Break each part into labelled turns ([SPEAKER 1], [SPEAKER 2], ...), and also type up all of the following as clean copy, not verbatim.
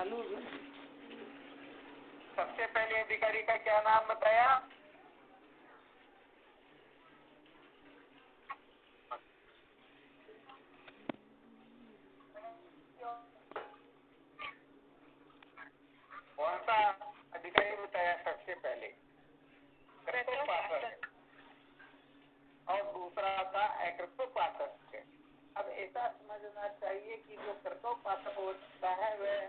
[SPEAKER 1] चालू हो गया।
[SPEAKER 2] सबसे पहले अधिकारी का क्या नाम बताया? कौन सा अधिकारी बताया सबसे पहले? कर्तोपासक। और दूसरा था अकर्तोपासक। अब ऐसा समझना चाहिए कि जो कर्तोपासक होता है वह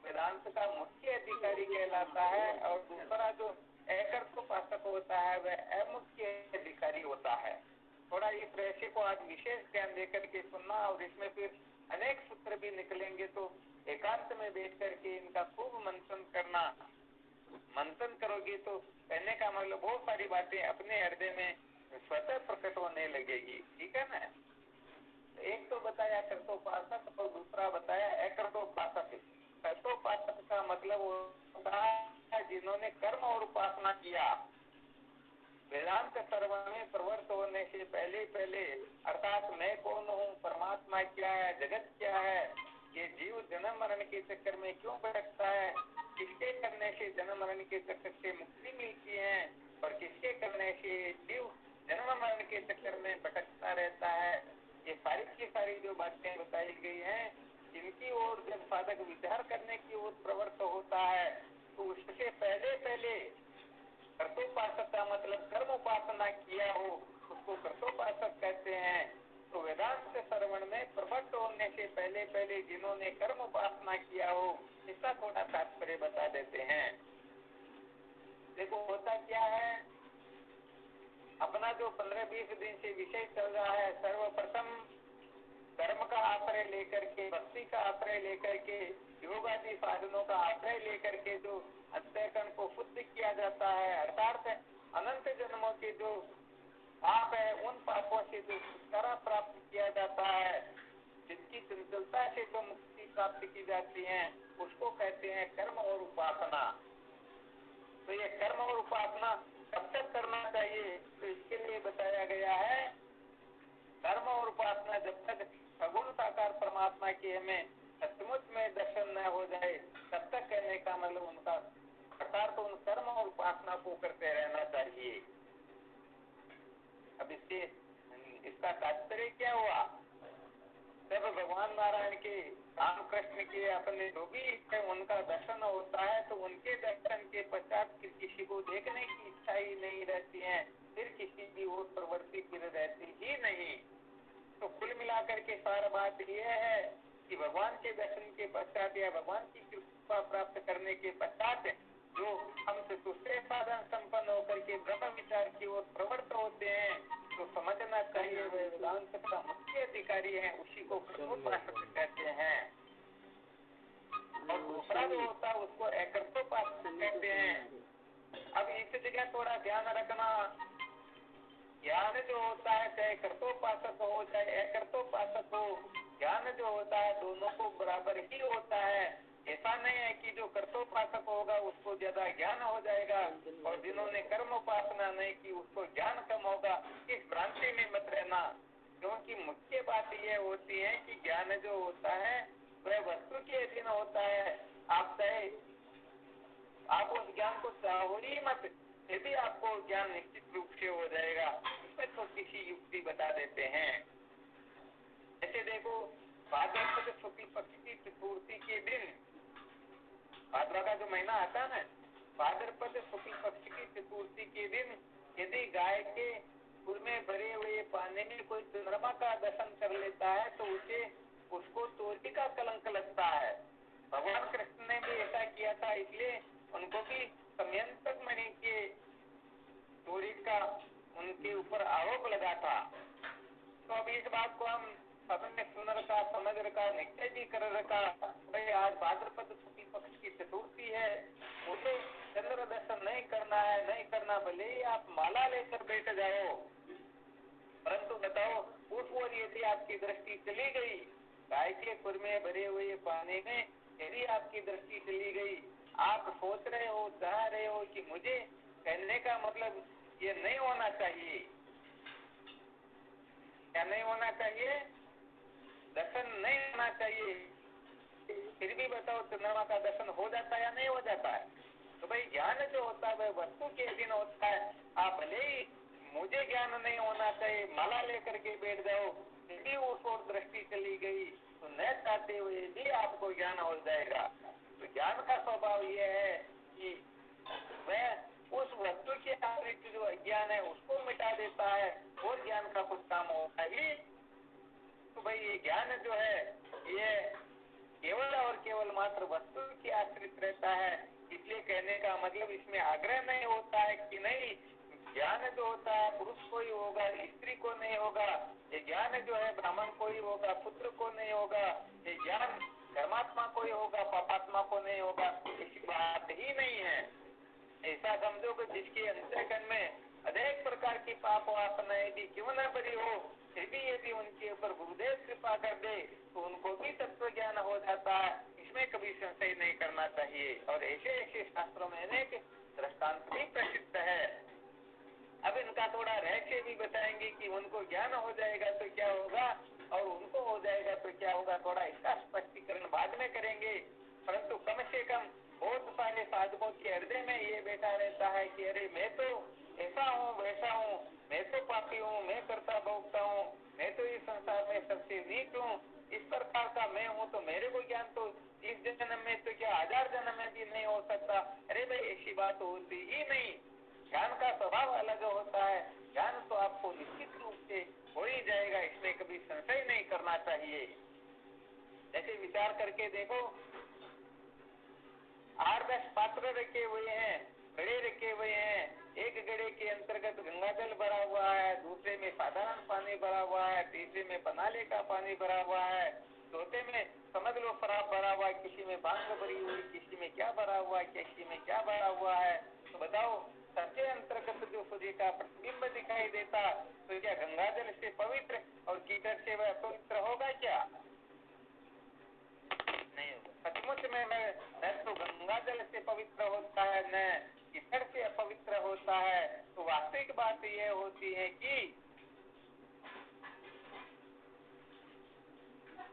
[SPEAKER 2] वेदांत का मुख्य अधिकारी कहलाता है और दूसरा जो अकर्तोपासक होता है वह अमुख्य अधिकारी होता है। थोड़ा इस रहस्य को आज विशेष ध्यान देकर के सुनना और इसमें फिर अनेक सूत्र भी निकलेंगे तो एकांत में बैठ करके इनका खूब मंथन करना। मंथन करोगे तो कहने का मतलब बहुत सारी बातें अपने हृदय में स्वतः प्रकट होने लगेगी। ठीक है ना? एक तो बताया कर्तोपासक और दूसरा बताया अकर्तोपासक। कर्तोपासक का मतलब होता है जिन्होंने कर्म और उपासना किया। वेदांत सर्व में प्रवृत्त होने से पहले अर्थात मैं कौन हूँ, परमात्मा क्या है, जगत क्या है, ये जीव जन्म मरण के चक्कर में क्यों भटकता है, किसके करने से जन्म मरण के चक्कर से मुक्ति मिलती है और किसके करने से जीव जन्म मरण के चक्कर में भटकता रहता है, ये सारी की सारी जो बातें बताई गई हैं इनकी ओर जब साधक विचार करने की ओर प्रवृत्त होता है तो उससे पहले कर्तोपासक का मतलब कर्म उपासना किया हो उसको कर्तोपासक कहते हैं। तो वेदांत श्रवण में प्रवृत्त होने से पहले जिन्होंने कर्म उपासना किया हो इसका थोड़ा तात्पर्य बता देते हैं। देखो होता क्या है, अपना जो 15-20 दिन से विषय चल रहा है, सर्वप्रथम कर्म का आश्रय लेकर के, भक्ति का आश्रय लेकर के, योग आदि साधनों का आश्रय लेकर के जो अंतःकरण को शुद्ध किया जाता है, अर्थात अनंत जन्मों के जो पाप है उन पापों से जो छुटकारा प्राप्त किया जाता है, जिसकी चंचलता से जो मुक्ति प्राप्त की जाती है उसको कहते हैं कर्म और उपासना। तो ये कर्म और उपासना कब तक करना चाहिए? तो इसके लिए बताया गया है कर्म और उपासना जब तक सगुण साकार परमात्मा के हमें सचमुच में दर्शन न हो जाए तब तक कहने का मतलब उनका अर्थात तो उन कर्म और उपासना को करते रहना चाहिए। अब इसका तात्पर्य क्या हुआ? जब भगवान नारायण के, राम कृष्ण के अपने जो भी है उनका दर्शन होता है तो उनके दर्शन के पश्चात फिर किसी को देखने की इच्छा ही नहीं रहती है, फिर किसी की ओर प्रवृत्ति फिर रहती ही नहीं। तो कुल मिलाकर के सारा बात यह है कि भगवान के दर्शन के पश्चात या भगवान की कृपा प्राप्त करने के पश्चात जो हम दूसरे साधन संपन्न होकर के ब्रह्म विचार की ओर प्रवृत्त होते हैं तो समझना चाहिए वे वेदांत का मुख्य अधिकारी है, उसी को कर्तोपासक कहते हैं। और दूसरा जो होता है उसको अकर्तोपासक कहते हैं। अब इस जगह थोड़ा ध्यान रखना, ज्ञान जो होता है चाहे कर्तोपासक हो चाहे अकर्तोपासक हो, ज्ञान जो होता है दोनों को बराबर ही होता है। ऐसा नहीं है कि जो कर्तोपासक होगा उसको ज्यादा ज्ञान हो जाएगा और जिन्होंने कर्म उपासना नहीं की उसको ज्ञान कम होगा, इस भ्रांति में मत रहना। क्योंकि मुख्य बात यह होती है कि ज्ञान जो होता है वह वस्तु के अधीन होता है। आप चाहे आप उस ज्ञान को चाहो ही मत, यदि आपको ज्ञान निश्चित रूप से हो जाएगा। इसमें छोटी सी युक्ति बता देते हैं। ऐसे देखो, भाद्रपद शुक्ल पक्ष की चतुर्थी के दिन, भाद्रवा का जो महीना आता है ना, भाद्रपद शुक्ल पक्ष की चतुर्थी के दिन यदि गाय के खुर में भरे हुए पानी में कोई चंद्रमा का दर्शन कर लेता है तो उसको चोरी का कलंक लगता है। भगवान कृष्ण ने भी ऐसा किया था, इसलिए उनको भी समयंतक मणि के चोरी का उनके ऊपर आरोप लगा था। तो अब इस बात को हम सबने सुन रखा, समझ रखा, निश्चय भी कर रखा, भाई आज भाद्रपद शुक्ल पक्ष की चतुर्थी है, मुझे चंद्र दर्शन नहीं करना है, नहीं करना, भले ही आप माला लेकर बैठ जाओ, परंतु बताओ उस ओर यदि आपकी दृष्टि चली गई, गाय के खुर में भरे हुए पानी में यदि आपकी दृष्टि चली गई, आप सोच रहे हो, चाह रहे हो कि मुझे कहने का मतलब ये नहीं होना चाहिए, क्या नहीं होना चाहिए? दर्शन नहीं होना चाहिए। फिर भी बताओ चंद्रमा का दर्शन हो जाता है या नहीं हो जाता है? तो भाई ज्ञान जो होता है वह वस्तु के अधीन होता है। आप भले ही मुझे ज्ञान नहीं होना चाहिए माला लेकर के बैठ जाओ, फिर भी उस ओर दृष्टि चली गई तो न चाहते हुए भी आपको ज्ञान हो जाएगा। तो ज्ञान का स्वभाव यह है कि वह उस वस्तु के आश्रित जो अज्ञान है उसको मिटा देता है और ज्ञान का कुछ काम होता ही। तो भाई ये ज्ञान जो है ये केवल और केवल मात्र वस्तु की आश्रित रहता है। इसलिए कहने का मतलब इसमें आग्रह नहीं होता है कि नहीं ज्ञान जो होता है पुरुष को ही होगा, स्त्री को नहीं होगा। ये ज्ञान जो है ब्राह्मण को ही होगा, पुत्र को नहीं होगा। ये ज्ञान धर्मात्मा को ही होगा, पापात्मा को नहीं होगा। ऐसी बात ही नहीं है। ऐसा समझो कि जिसके अंतःकरण में अनेक प्रकार की पाप वासनाएं भी क्यों न भरी हो, फिर भी यदि उनके ऊपर गुरुदेव कृपा कर दे तो उनको भी तत्व ज्ञान हो जाता है। इसमें कभी संशय नहीं करना चाहिए। और ऐसे ऐसे शास्त्रों में अनेक दृष्टांत भी प्रसिद्ध है। अब इनका थोड़ा रहस्य भी बताएंगे कि उनको ज्ञान हो जाएगा तो क्या होगा और उनको हो जाएगा तो क्या होगा, थोड़ा इसका स्पष्टीकरण बाद में करेंगे। परंतु कम से कम बहुत सारे साधकों के हृदय में ये बैठा रहता है कि अरे मैं तो ऐसा हूँ वैसा हूँ, मैं तो पापी हूँ, मैं करता भोगता हूँ, मैं तो इस संसार में सबसे नीच हूँ, इस प्रकार का मैं हूँ, तो मेरे को ज्ञान तो इस जन्म में तो क्या 1000 जन्म में भी नहीं हो सकता। अरे भाई ऐसी बात होती ही नहीं। ज्ञान का स्वभाव अलग होता है। ज्ञान तो आपको निश्चित रूप से हो ही जाएगा, इसमें कभी संशय नहीं करना चाहिए। जैसे विचार करके देखो, 8-10 पात्र रखे हुए हैं, घड़े रखे हुए हैं। एक घड़े के अंतर्गत गंगा जल भरा हुआ है, दूसरे में साधारण पानी भरा हुआ है, तीसरे में पनाले का पानी भरा हुआ है, चौथे में समझ लो शराब भरा हुआ है, किसी में भांग भरी हुई, किसी में क्या भरा हुआ है, किसी में क्या भरा हुआ है। तो बताओ सबके अंतर्गत जो सूर्य का प्रतिबिंब दिखाई देता तो क्या गंगा जल से पवित्र और कीचड़ से वह अपवित्र होगा क्या? नहीं होगा। सचमुच में न तो गंगा जल से पवित्र होता है न कीचड़ से अपवित्र होता है। तो वास्तविक बात यह होती है कि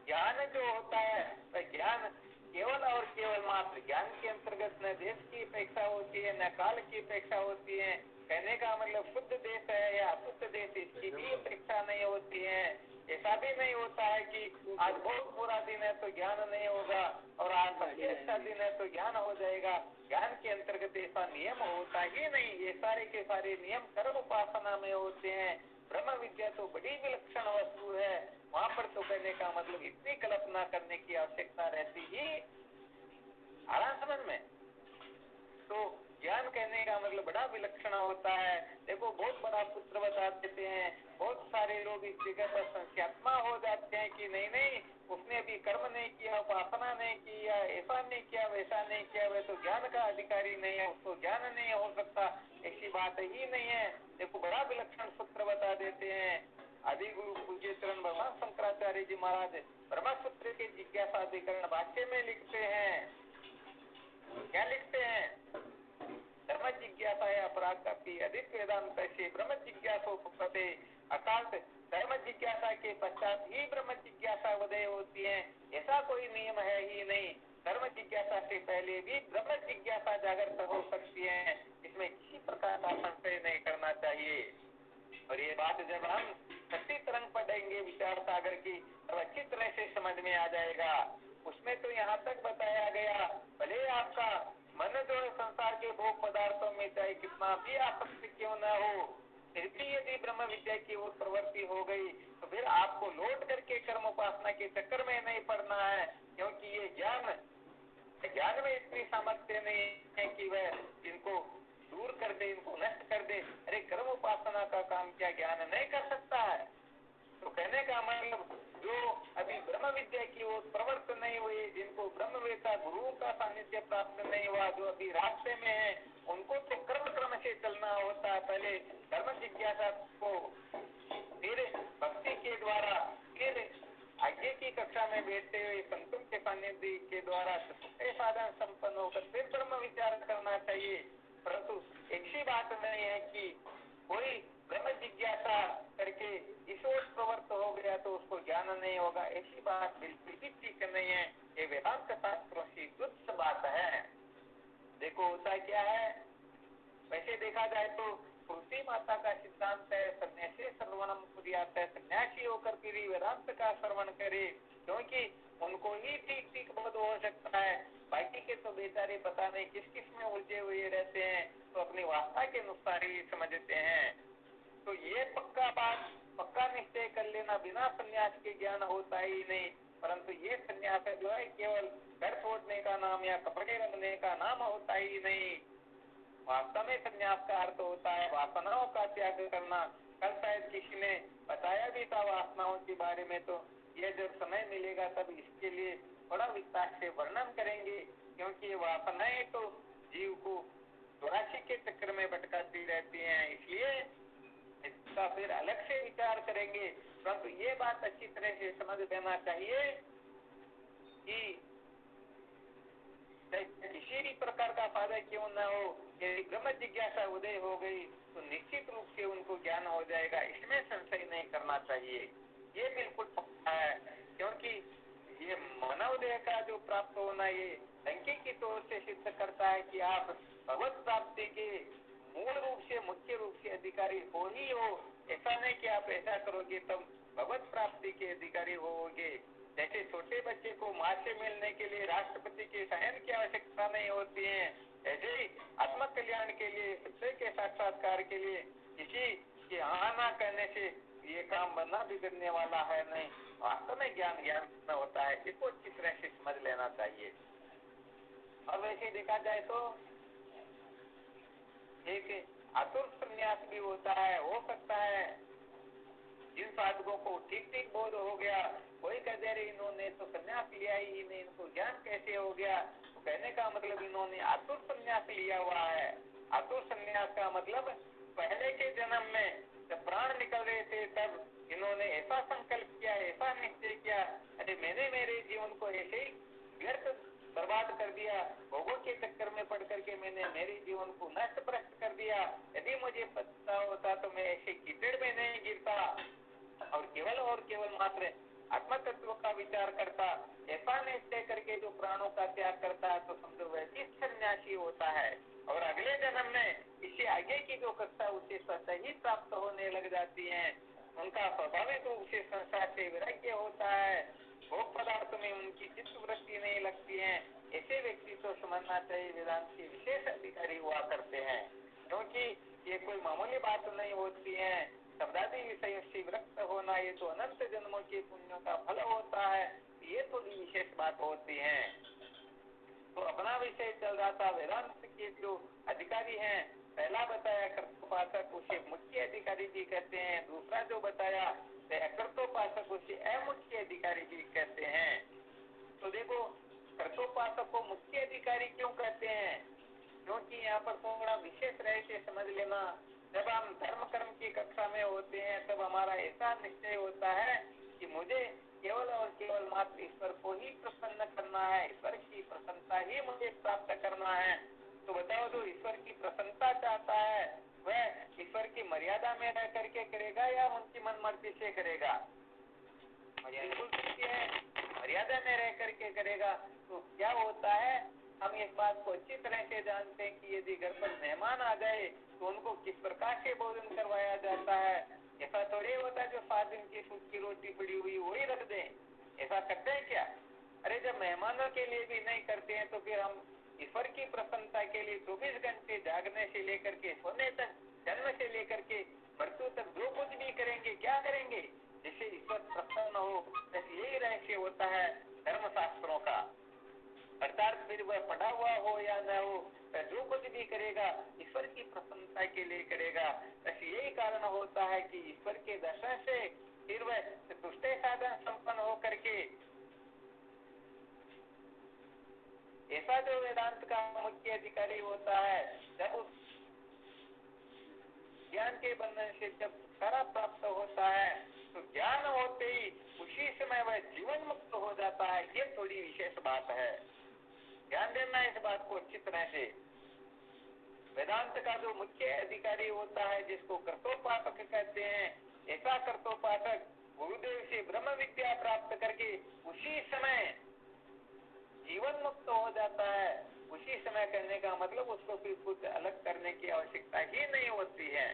[SPEAKER 2] ज्ञान जो होता है वह ज्ञान केवल और केवल मात्र ज्ञान के अंतर्गत न देश की अपेक्षा होती है न काल की अपेक्षा होती है। कहने का मतलब शुद्ध देश है या अशुद्ध देश इसकी भी अपेक्षा नहीं होती है। ऐसा भी नहीं होता है कि आज बहुत बुरा दिन है तो ज्ञान नहीं होगा और आज सबसे अच्छा दिन है तो ज्ञान हो जाएगा। ज्ञान के अंतर्गत ऐसा नियम होता ही नहीं। ये सारे के सारे नियम कर्म उपासना में होते हैं। ब्रह्म विद्या तो बड़ी विलक्षण वस्तु है। वहां पर तो कहने का मतलब इतनी कल्पना करने की आवश्यकता रहती ही आराम समझ में। तो ज्ञान कहने का मतलब बड़ा विलक्षण होता है। देखो बहुत बड़ा पुत्र बता देते हैं, बहुत सारे लोग इस जगह पर संख्यात्मा हो जाते हैं कि नहीं नहीं उसने अभी कर्म नहीं किया, उपासना नहीं किया, ऐसा नहीं किया, वैसा नहीं किया, वह तो ज्ञान का अधिकारी नहीं है, उसको ज्ञान नहीं हो सकता। ऐसी बात ही नहीं है। देखो बड़ा विलक्षण सूत्र बता देते हैं। आदि गुरु पूज्य चरण भगवान शंकराचार्य जी महाराज ब्रह्मसूत्र के जिज्ञासा अधिकरण भाष्य में लिखते हैं। क्या लिखते हैं? धर्म जिज्ञासा है अपराध का अधिक वेदांत से ब्रह्म जिज्ञासा उपपते, अर्थात धर्म जिज्ञासा के पश्चात ही ब्रह्म जिज्ञासा उदय होती है। ऐसा कोई नियम है ही नहीं। धर्म जिज्ञासा से पहले भी ब्रह्म जिज्ञासा जागृत हो सकती है। इसमें किसी प्रकार का संशय नहीं करना चाहिए। और ये बात जब हम सच्ची तरंग पढ़ेंगे विचार सागर की तो अच्छी तरह से समझ में आ जाएगा। उसमें तो यहाँ तक बताया गया भले आपका मन जो है संसार के भोग पदार्थों में चाहे कितना भी आसक्ति क्यों न हो, फिर भी यदि ब्रह्म विद्या की ओर प्रवृत्ति हो गई तो फिर आपको लौट करके कर्म उपासना के चक्कर में नहीं पड़ना है। क्योंकि ये ज्ञान में इतनी सामर्थ्य नहीं है कि वह इनको दूर कर दे, इनको नष्ट कर दे। अरे कर्म उपासना का काम क्या ज्ञान नहीं कर सकता है? तो कहने का मतलब जो अभी ब्रह्म विद्या की ओर प्रवृत्त नहीं हुए, जिनको ब्रह्मवेत्ता गुरुओं का सानिध्य प्राप्त नहीं हुआ, जो अभी रास्ते में है, उनको तो क्रम से चलना होता है। पहले धर्म जिज्ञासा को, फिर भक्ति के द्वारा, फिर आगे की कक्षा में बैठते हुए संतों के सानिध्य के द्वारा साधन संपन्न होकर फिर ब्रह्म विचार करना चाहिए। परंतु एक ही बात नहीं है कि कोई ब्रह्म जिज्ञासा करके इस ओर प्रवृत्त हो गया तो उसको ज्ञान नहीं होगा। ऐसी बात बिल्कुल भी ठीक नहीं है। ये वेदांत शास्त्र होता क्या है? वैसे देखा जाए तो पृथ्वी माता का सिद्धांत है सन्यासी श्रवणम कुर्यात है, सन्यासी होकर के भी वेदांत का श्रवण करे, क्योंकि उनको ही ठीक ठीक बोध हो सकता है। बाकी के तो बेचारे पता नहीं किस किस में उलझे हुए रहते हैं, तो अपनी वास्ता के अनुसार ही समझते हैं। तो ये पक्का निश्चय कर लेना, बिना संन्यास के ज्ञान होता ही नहीं। परंतु ये संन्यास जो है केवल घर छोड़ने का नाम या कपड़े रंगने का नाम होता ही नहीं। वास्तव में संन्यास का अर्थ होता है वासनाओं का त्याग करना। कल शायद किसी ने बताया भी था वासनाओं के बारे में, तो ये जब समय मिलेगा तब इसके लिए थोड़ा विस्तार से वर्णन करेंगे, क्योंकि ये वासनाएं तो जीव को दुराशी के चक्र में भटकाती रहती हैं, इसलिए इसका फिर अलग से विचार करेंगे। परंतु ये बात अच्छी तरह से समझ लेना चाहिए कि किसी भी प्रकार का फायदा क्यों न हो, यदि ब्रह्म जिज्ञासा उदय हो गई तो निश्चित रूप से उनको ज्ञान हो जाएगा, इसमें संशय नहीं करना चाहिए। ये बिल्कुल पक्का है, क्योंकि ये मानव देह का जो प्राप्त होना ये सांख्यिकी तौर से सिद्ध करता है कि आप भगवत प्राप्ति के मूल रूप से मुख्य रूप से अधिकारी हो ही हो। ऐसा नहीं कि आप ऐसा करोगे तब भगवत प्राप्ति के अधिकारी होगे। जैसे छोटे बच्चे को माँ से मिलने के लिए राष्ट्रपति के साइन की आवश्यकता नहीं होती है, ऐसे ही आत्म कल्याण के लिए, सत्य के साक्षात्कार के लिए किसी के आना करने से ये काम बनना बिगड़ने वाला है नहीं। वास्तव में ज्ञान में होता है, इसको अच्छी तरह से समझ लेना चाहिए। और वैसे देखा जाए तो एक आतुर संन्यास भी होता है, हो सकता है जिन साधकों को ठीक ठीक बोध हो गया, कोई कह दे रहे इन्होंने तो संन्यास लिया ही नहीं, इनको ज्ञान कैसे हो गया, तो कहने का मतलब इन्होंने आतुर संन्यास लिया हुआ है। आतुर संन्यास का मतलब पहले के जन्म में जब प्राण निकल रहे थे तब इन्होंने ऐसा संकल्प किया, ऐसा निश्चय किया, अरे मैंने मेरे जीवन को ऐसे ही व्यर्थ बर्बाद कर दिया, भोगों के चक्कर में पड़ करके मैंने मेरे जीवन को नष्ट भ्रष्ट कर दिया। यदि मुझे पता होता तो मैं ऐसे कीचड़ में नहीं गिरता और केवल मात्र आत्म तत्व का विचार करता। ऐसा निश्चय करके जो प्राणों का त्याग करता है तो समझो वैसे सन्यासी होता है, और अगले जन्म में इससे आगे की जो कक्षा उसे स्वतः ही प्राप्त होने लग जाती है। उनका स्वाभाविक रूप से संसार से वैराग्य होता है, भोग पदार्थ में उनकी चित्त वृत्ति नहीं लगती है। ऐसे व्यक्ति तो समझना चाहिए वेदांत के विशेष अधिकारी हुआ करते हैं, क्योंकि ये कोई मामूली बात नहीं होती है। शब्दादि विषय से विरक्त होना ये तो अनंत जन्मों के पुण्यों का फल होता है, ये थोड़ी विशेष बात होती है। तो अपना विषय चल रहा था, वेदांत के जो अधिकारी हैं, पहला बताया कर्तोपासक उसे मुख्य अधिकारी भी कहते हैं, दूसरा जो बताया कर्तोपासक उसे अमुख्य अधिकारी भी कहते हैं। तो देखो कर्तोपासक को मुख्य अधिकारी क्यों कहते हैं, क्योंकि यहाँ पर थोड़ा विशेष रह के समझ लेना। जब हम धर्म कर्म की कक्षा में होते हैं तब हमारा ऐसा निश्चय होता है कि मुझे केवल और केवल मात्र ईश्वर को ही प्रसन्न करना है, ईश्वर की प्रसन्नता ही मुझे प्राप्त करना है। तो बताओ जो ईश्वर की प्रसन्नता चाहता है वह ईश्वर की मर्यादा में रह करके करेगा या उनकी मन मर्जी से करेगा? मर्यादा में रह करके करेगा। तो क्या होता है, हम इस बात को अच्छी तरह से जानते हैं कि यदि घर पर मेहमान आ जाए तो उनको किस प्रकार से भोजन करवाया जाता है। ऐसा थोड़ी होता है जो 7 दिन की सूखी रोटी पड़ी हुई वही रख दें, ऐसा करते हैं क्या? अरे जब मेहमानों के लिए भी नहीं करते हैं तो फिर हम ईश्वर की प्रसन्नता के लिए 24 घंटे जागने से लेकर के सोने तक, जन्म से लेकर के मृत्यु तक जो कुछ भी करेंगे, क्या करेंगे जिससे ईश्वर प्रसन्न हो। बस यही रहस्य होता है धर्मशास्त्रों का। अर्थात फिर वह पढ़ा हुआ हो या न हो, जो कुछ भी करेगा ईश्वर की प्रसन्नता के लिए करेगा। बस यही कारण होता है कि ईश्वर के दर्शन से फिर वह चतुष्ट साधन संपन्न हो करके, ऐसा जो वेदांत का मुख्य अधिकारी होता है, जब उस ज्ञान के बंधन से जब छुटकारा प्राप्त होता है तो ज्ञान होते ही उसी समय वह जीवन मुक्त हो जाता है। ये थोड़ी विशेष बात है, ध्यान देना इस बात को अच्छी तरह से। वेदांत का जो मुख्य अधिकारी होता है जिसको कर्तोपासक कहते हैं, ऐसा कर्तोपासक गुरुदेव से ब्रह्म विद्या प्राप्त करके उसी समय जीवन मुक्त हो जाता है। उसी समय करने का मतलब उसको फिर कुछ अलग करने की आवश्यकता ही नहीं होती है।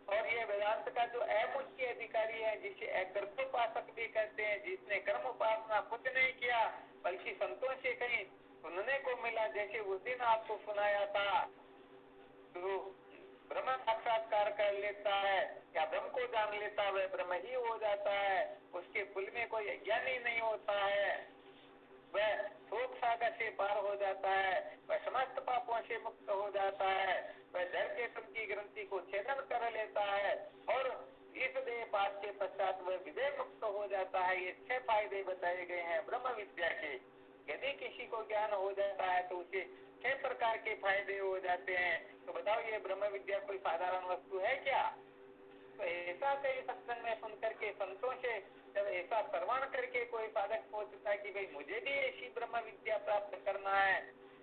[SPEAKER 2] और ये वेदांत का जो अमुख्य अधिकारी है, जिसे अकर्तोपासक भी कहते हैं, जिसने कर्म उपासना कुछ नहीं किया बल्कि संतों से कहीं सुनने को मिला, जैसे उस दिन आपको सुनाया था, तो ब्रह्म साक्षात्कार कर लेता है या ब्रह्म को जान लेता है, वह ब्रह्म ही हो जाता है। उसके कुल में कोई अज्ञानी नहीं होता है, वह शोक सागर से पार हो जाता है, वह समस्त पापों से मुक्त हो जाता है, वह जड़ के की ग्रंथि को छेदन कर लेता है और इस देह पाठ के पश्चात वह विदेह मुक्त हो जाता है। ये 6 फायदे बताए गए हैं ब्रह्म विद्या के। यदि किसी को ज्ञान हो जाता है तो उसे 6 प्रकार के फायदे हो जाते हैं। तो बताओ, ये ब्रह्म विद्या कोई साधारण वस्तु है क्या? तो ऐसा कई सत्संग में सुन करके संतों से जब ऐसा श्रवण करके कोई साधक सोचता है कि भाई मुझे भी ऐसी ब्रह्म विद्या प्राप्त करना है,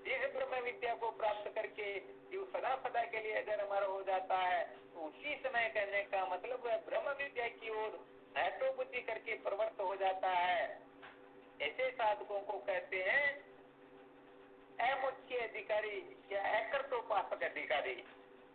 [SPEAKER 2] इस ब्रह्म विद्या को प्राप्त करके जो सदा सदा के लिए अगर अमर हो जाता है, तो उसी समय कहने का मतलब वह ब्रह्म विद्या की ओर महत्व बुद्धि करके प्रवृत्त हो जाता है। ऐसे साधकों को कहते हैं अमुख्य अधिकारी या अकर्तोपासक अधिकारी।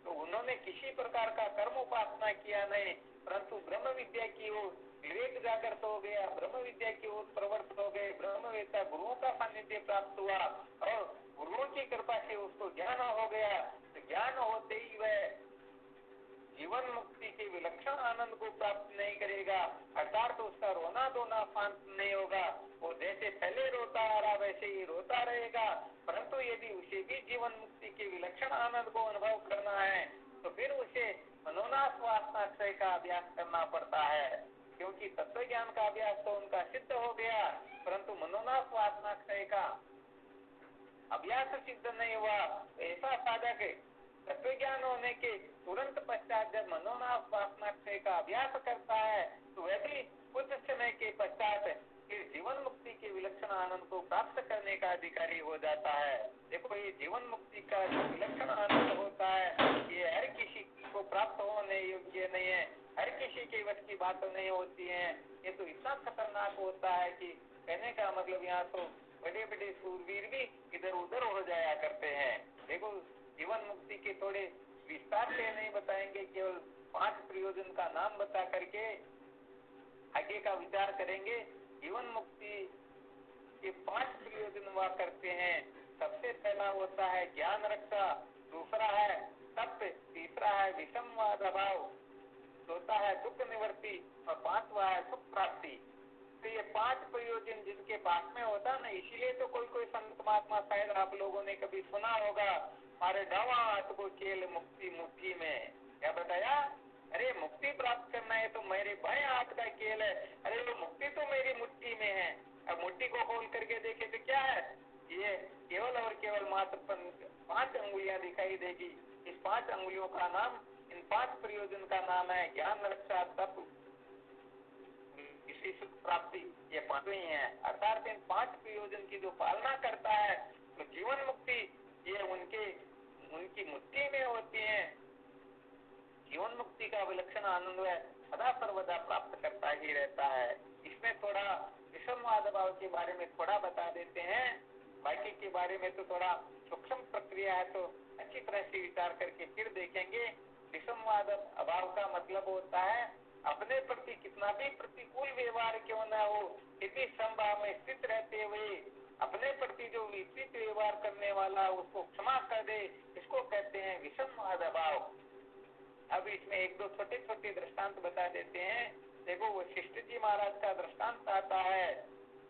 [SPEAKER 2] तो उन्होंने किसी प्रकार का कर्म उपासना किया नहीं, परंतु ब्रह्म विद्या की ओर विवेक जागृत हो गया, ब्रह्म विद्या की ओर प्रवृत्त हो गए, ब्रह्मवेत्ता गुरुओं का सानिध्य प्राप्त हुआ और गुरुओं की कृपा से उसको ज्ञान हो गया। तो ज्ञान होते ही वह जीवन मुक्ति के विलक्षण आनंद को प्राप्त नहीं करेगा, अर्थात उसका रोना धोना शांत नहीं होगा। वो जैसे पहले रोता आ रहा वैसे ही रोता रहेगा, परंतु यदि उसे भी जीवन मुक्ति के विलक्षण आनंद को अनुभव करना है तो फिर उसे मनोनाश वासनाक्षय का अभ्यास करना पड़ता है। क्योंकि तत्व ज्ञान का अभ्यास तो उनका सिद्ध हो गया, परंतु मनोनाश वासनाक्षय का अभ्यास सिद्ध नहीं हुआ। ऐसा साधक तत्व ज्ञान होने के तुरंत पश्चात जब मनोनाश वासनाक्षय का अभ्यास करता है तो वह भी कुछ समय के पश्चात फिर जीवन मुक्ति के विलक्षण आनंद को प्राप्त करने का अधिकारी हो जाता है। देखो, ये जीवन मुक्ति का जो विलक्षण आनंद होता है ये हर किसी को प्राप्त होने योग्य नहीं है, हर किसी के वश की बात नहीं होती है। ये तो इतना खतरनाक होता है कि कहने का मतलब यहाँ तो बड़े बड़े सूरवीर भी इधर उधर हो जाया करते हैं। देखो, जीवन मुक्ति के थोड़े विस्तार से नहीं बताएंगे, केवल 5 प्रयोजन का नाम बता करके आगे का विचार करेंगे। जीवन मुक्ति के 5 प्रयोजन हुआ करते हैं। सबसे पहला होता है ज्ञान रक्षा, दूसरा है तप, तीसरा है विषमवाद अभाव, चौथा है दुख निवृत्ति और 5वां है सुख प्राप्ति। तो ये 5 प्रयोजन जिनके पास में होता ना, इसीलिए तो कोई कोई संत महात्मा शायद आप लोगों ने कभी सुना होगा, हमारे डावा हाथ को केल मुक्ति मुट्ठी में। क्या बताया? अरे मुक्ति प्राप्त करना है तो मेरे बाएं हाथ का केल है, अरे वो मुक्ति तो मेरी मुट्ठी में है। अब मुट्ठी को खोल करके देखे तो क्या है? ये केवल और केवल मात्र 5 अंगुलियां दिखाई देगी। इस 5 अंगुलियों का नाम, इन 5 प्रयोजन का नाम है ज्ञान रक्षा, तप, इसी सुख प्राप्ति। ये 5 ही है, अर्थात इन 5 प्रयोजन की जो पालना करता है तो जीवन मुक्ति ये उनकी मुट्ठी में होती है। जीवन मुक्ति का विलक्षण आनंद है सदा सर्वदा प्राप्त करता ही रहता है। इसमें थोड़ा विषमवाद भाव के बारे में थोड़ा बता देते हैं, बाकी के बारे में तो थोड़ा सूक्ष्म प्रक्रिया है, तो अच्छी तरह से विचार करके फिर देखेंगे। विषमवाद अभाव का मतलब होता है अपने प्रति कितना भी प्रतिकूल व्यवहार क्यों न हो, यदि समभाव में स्थित रहते हुए अपने प्रति जो विपरीत व्यवहार करने वाला उसको क्षमा कर दे, इसको कहते हैं विषमवाद अभाव। अब इसमें 1-2 छोटे छोटे दृष्टांत बता देते हैं। देखो, वशिष्ठ जी महाराज का दृष्टांत आता है।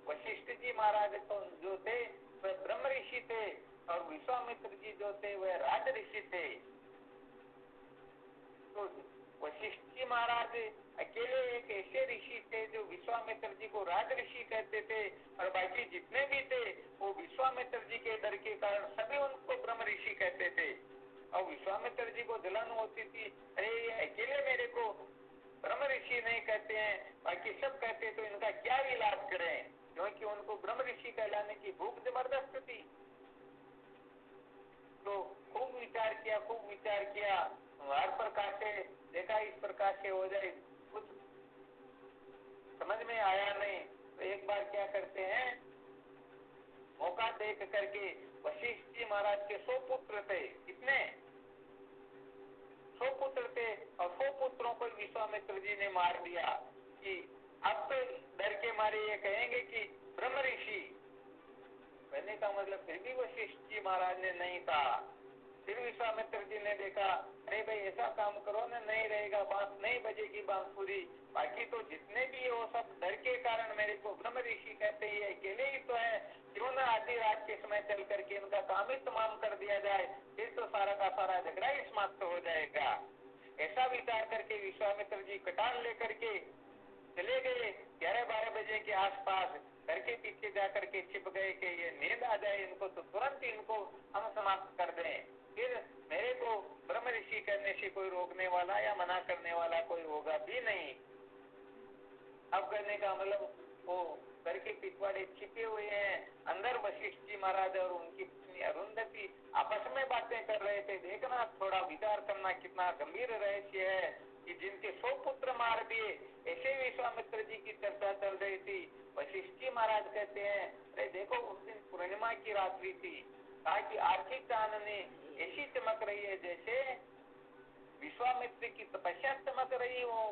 [SPEAKER 2] वशिष्ठ जी महाराज तो जो थे वह ब्रह्म ऋषि थे और विश्वामित्र जी जो थे वह राज ऋषि थे। तो वशिष्ठ जी महाराज अकेले एक ऐसे ऋषि थे जो विश्वामित्र जी को राज ऋषि कहते थे, और बाकी जितने भी थे वो विश्वामित्र जी के डर के कारण सभी उनको ब्रह्म ऋषि कहते थे। और विश्वामित्र जी को जलन होती थी, अरे ये अकेले मेरे को ब्रह्म ऋषि नहीं कहते हैं, बाकी सब कहते, तो इनका क्या इलाज करें, क्योंकि उनको ब्रह्म ऋषि कहलाने की भूख जबरदस्त थी। तो खूब विचार किया, हर प्रकार से देखा, इस प्रकार से हो जाए, कुछ समझ में आया नहीं। तो एक बार क्या करते हैं, मौका देख करके वशिष्ठ जी महाराज के 100 पुत्र थे। कितने? 100 पुत्र थे और 100 पुत्रों को विश्वामित्र जी ने मार दिया कि अब तो डर के मारे ये कहेंगे कि ब्रह्म ऋषि। कहने का मतलब फिर भी वशिष्ठ जी महाराज ने नहीं कहा। फिर विश्वामित्र जी ने देखा, अरे भाई ऐसा काम करो ना, नहीं रहेगा, बांस नहीं बजेगी बांसुरी। बाकी तो जितने भी वो सब डर के कारण मेरे को ब्रह्म ऋषि कहते हैं, अकेले ही तो है, क्यों ना आधी रात के समय चल करके इनका काम ही तमाम कर दिया जाए, फिर तो सारा का सारा झगड़ा ही समाप्त हो जाएगा। ऐसा विचार करके विश्वामित्र जी कटार लेकर के चले गए। 11-12 बजे के आसपास घर के पीछे जाकर के छिप गए कि ये नींद आ जाए इनको तो तुरंत इनको हम समाप्त कर दें, फिर मेरे को ब्रह्म ऋषि करने से कोई रोकने वाला या मना करने वाला कोई होगा भी नहीं। अब करने का मतलब वो घर के पिछवाड़े छिपे हुए हैं, अंदर वशिष्ठ जी महाराज और उनकी पत्नी अरुंधति आपस में बातें कर रहे थे। देखना, थोड़ा विचार करना कितना गंभीर रहस्य है कि जिनके 100 पुत्र मार दिए, ऐसे विश्वामित्र जी की चर्चा चल रही थी। वशिष्ठ जी महाराज कहते हैं, अरे देखो उस दिन पूर्णिमा की रात्रि थी, कहा कि आर्थिक चांदनी ऐसी चमक रही है जैसे विश्वामित्र की तपस्या चमक रही हो।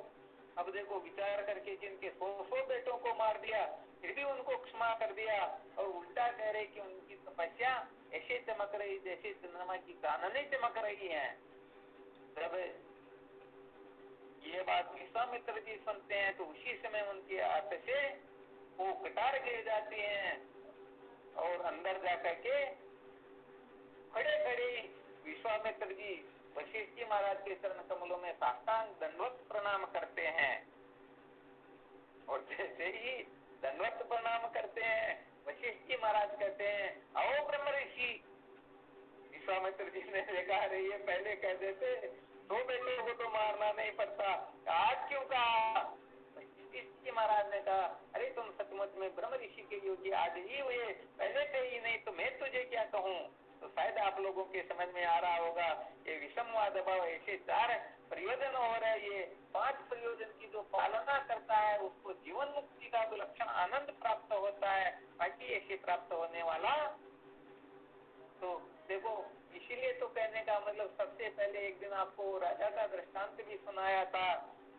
[SPEAKER 2] अब देखो विचार करके जिनके 100 बेटों को मार दिया फिर भी उनको क्षमा कर दिया और उल्टा कह रहे कि उनकी तपस्या ऐसे चमक रही जैसे चंद्रमा की चांदनी चमक रही है। जब ये बात विश्वामित्र जी सुनते हैं तो उसी समय उनके हाथ से वो कटार गिर जाती हैं और अंदर जाकर के खड़े खड़े विश्वामित्र जी वशिष्ठ जी महाराज के चरण कमलों में साष्टांग दंडवत प्रणाम करते हैं। और जैसे ही दंडवत प्रणाम करते हैं, वशिष्ठ जी महाराज कहते हैं, आओ ब्रह्म ऋषि। विश्वामित्र जी ने देखा, अरे ये पहले कह देते 2 बेटों को तो मारना नहीं पड़ता, आज क्यों कहा? वशिष्ठ जी महाराज ने कहा, अरे तुम सचमुच में ब्रह्म ऋषि के योगी आज ही हुए, पहले थे ही नहीं तो मैं तुझे क्या कहूँ। तो शायद आप लोगों के समझ में आ रहा होगा, ये विषमवाद भाव ऐसे 4 प्रयोजन हो रहे। ये 5 प्रयोजन की जो पालना करता है उसको जीवन मुक्ति का विलक्षण आनंद प्राप्त होता है, बाकी ऐसे प्राप्त होने वाला तो देखो। इसीलिए तो कहने का मतलब सबसे पहले एक दिन आपको राजा का दृष्टांत भी सुनाया था।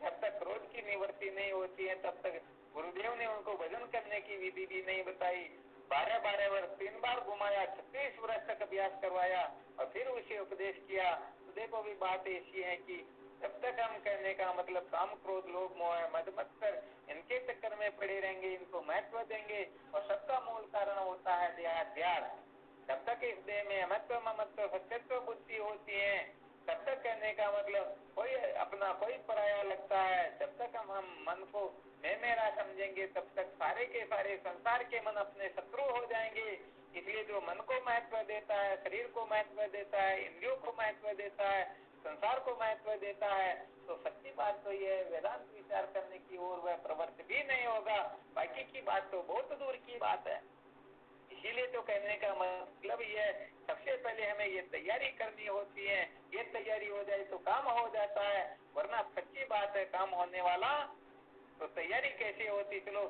[SPEAKER 2] जब तक क्रोध की निवृत्ति नहीं होती है तब तक गुरुदेव ने उनको भजन करने की विधि भी नहीं बताई। 12-12 वर्ष 3 बार घुमाया, 36 वर्ष तक अभ्यास करवाया और फिर उसे उपदेश किया। तो देखो भी बात ऐसी है कि जब तक हम कहने का मतलब काम क्रोध लोभ मोह मद मत्सर इनके चक्कर में पड़े रहेंगे, इनको महत्व देंगे और सबका मूल कारण होता है देहाध्यास। जब तक इस देह में अमत्व ममत्व सत्यत्व बुद्धि होती है तब तक कहने का मतलब कोई अपना कोई पराया लगता है। जब तक हम मन को मैं मेरा समझेंगे तब तक सारे के सारे संसार के मन अपने शत्रु हो जाएंगे। इसलिए जो मन को महत्व देता है, शरीर को महत्व देता है, इंद्रियों को महत्व देता है, संसार को महत्व देता है, तो सच्ची बात तो ये वेदांत विचार करने की ओर वह प्रवृत्त भी नहीं होगा। बाकी की बात तो बहुत दूर की बात है। इसीलिए तो कहने का मतलब ये सबसे पहले हमें ये तैयारी करनी होती है। ये तैयारी हो जाए तो काम हो जाता है, वरना सच्ची बात है काम होने वाला तो तैयारी कैसे होती। चलो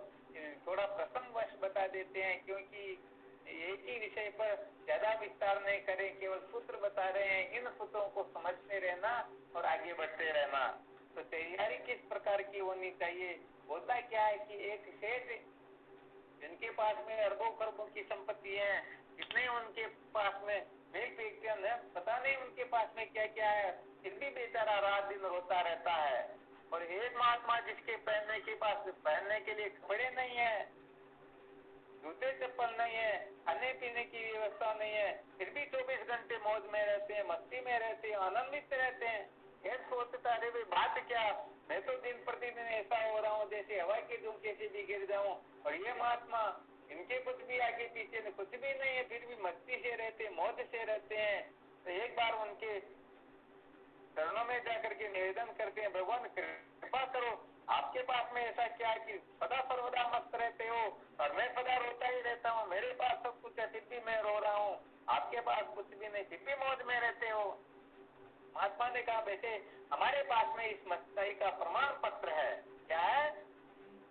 [SPEAKER 2] थोड़ा प्रसंगवश बता देते हैं, क्योंकि एक ही विषय पर ज्यादा विस्तार नहीं करें, केवल सूत्र बता रहे हैं। इन सूत्रों को समझते रहना और आगे बढ़ते रहना। तो तैयारी किस प्रकार की होनी चाहिए? होता क्या है कि एक सेठ जिनके पास में अरबों खरबों की संपत्ति है, इतने उनके पास में मिल पेक्शन है, पता नहीं उनके पास में क्या क्या है, फिर भी बेचारा रात दिन रोता रहता है। और एक महात्मा जिसके पहनने के पास पहनने के लिए कपड़े नहीं है, जूते चप्पल नहीं है, खाने पीने की व्यवस्था नहीं है, फिर भी 24 घंटे मौज में रहते हैं, मस्ती में रहते हैं, आनंदित रहते हैं। एक सोचता है भाई बात क्या, मैं तो दिन प्रतिदिन ऐसा हो रहा हूँ जैसे हवा के झोंके से भी गिर जाऊं, और ये महात्मा इनके कुछ भी आगे पीछे कुछ भी नहीं है, फिर भी मस्ती से रहते हैं, मौज से रहते हैं। तो एक बार उनके चरणों में जाकर के निवेदन करते हैं, भगवान कृपा करो, आपके पास में ऐसा क्या कि सदा सर्वदा मस्त रहते हो और मैं सदा रोता ही रहता हूँ, मेरे पास सब कुछ है फिर भी मैं रो रहा हूँ, आपके पास कुछ भी नहीं फिर भी मौज में रहते हो। महात्मा ने कहा बेटे हमारे पास में इस मस्ती का प्रमाण पत्र है। क्या है?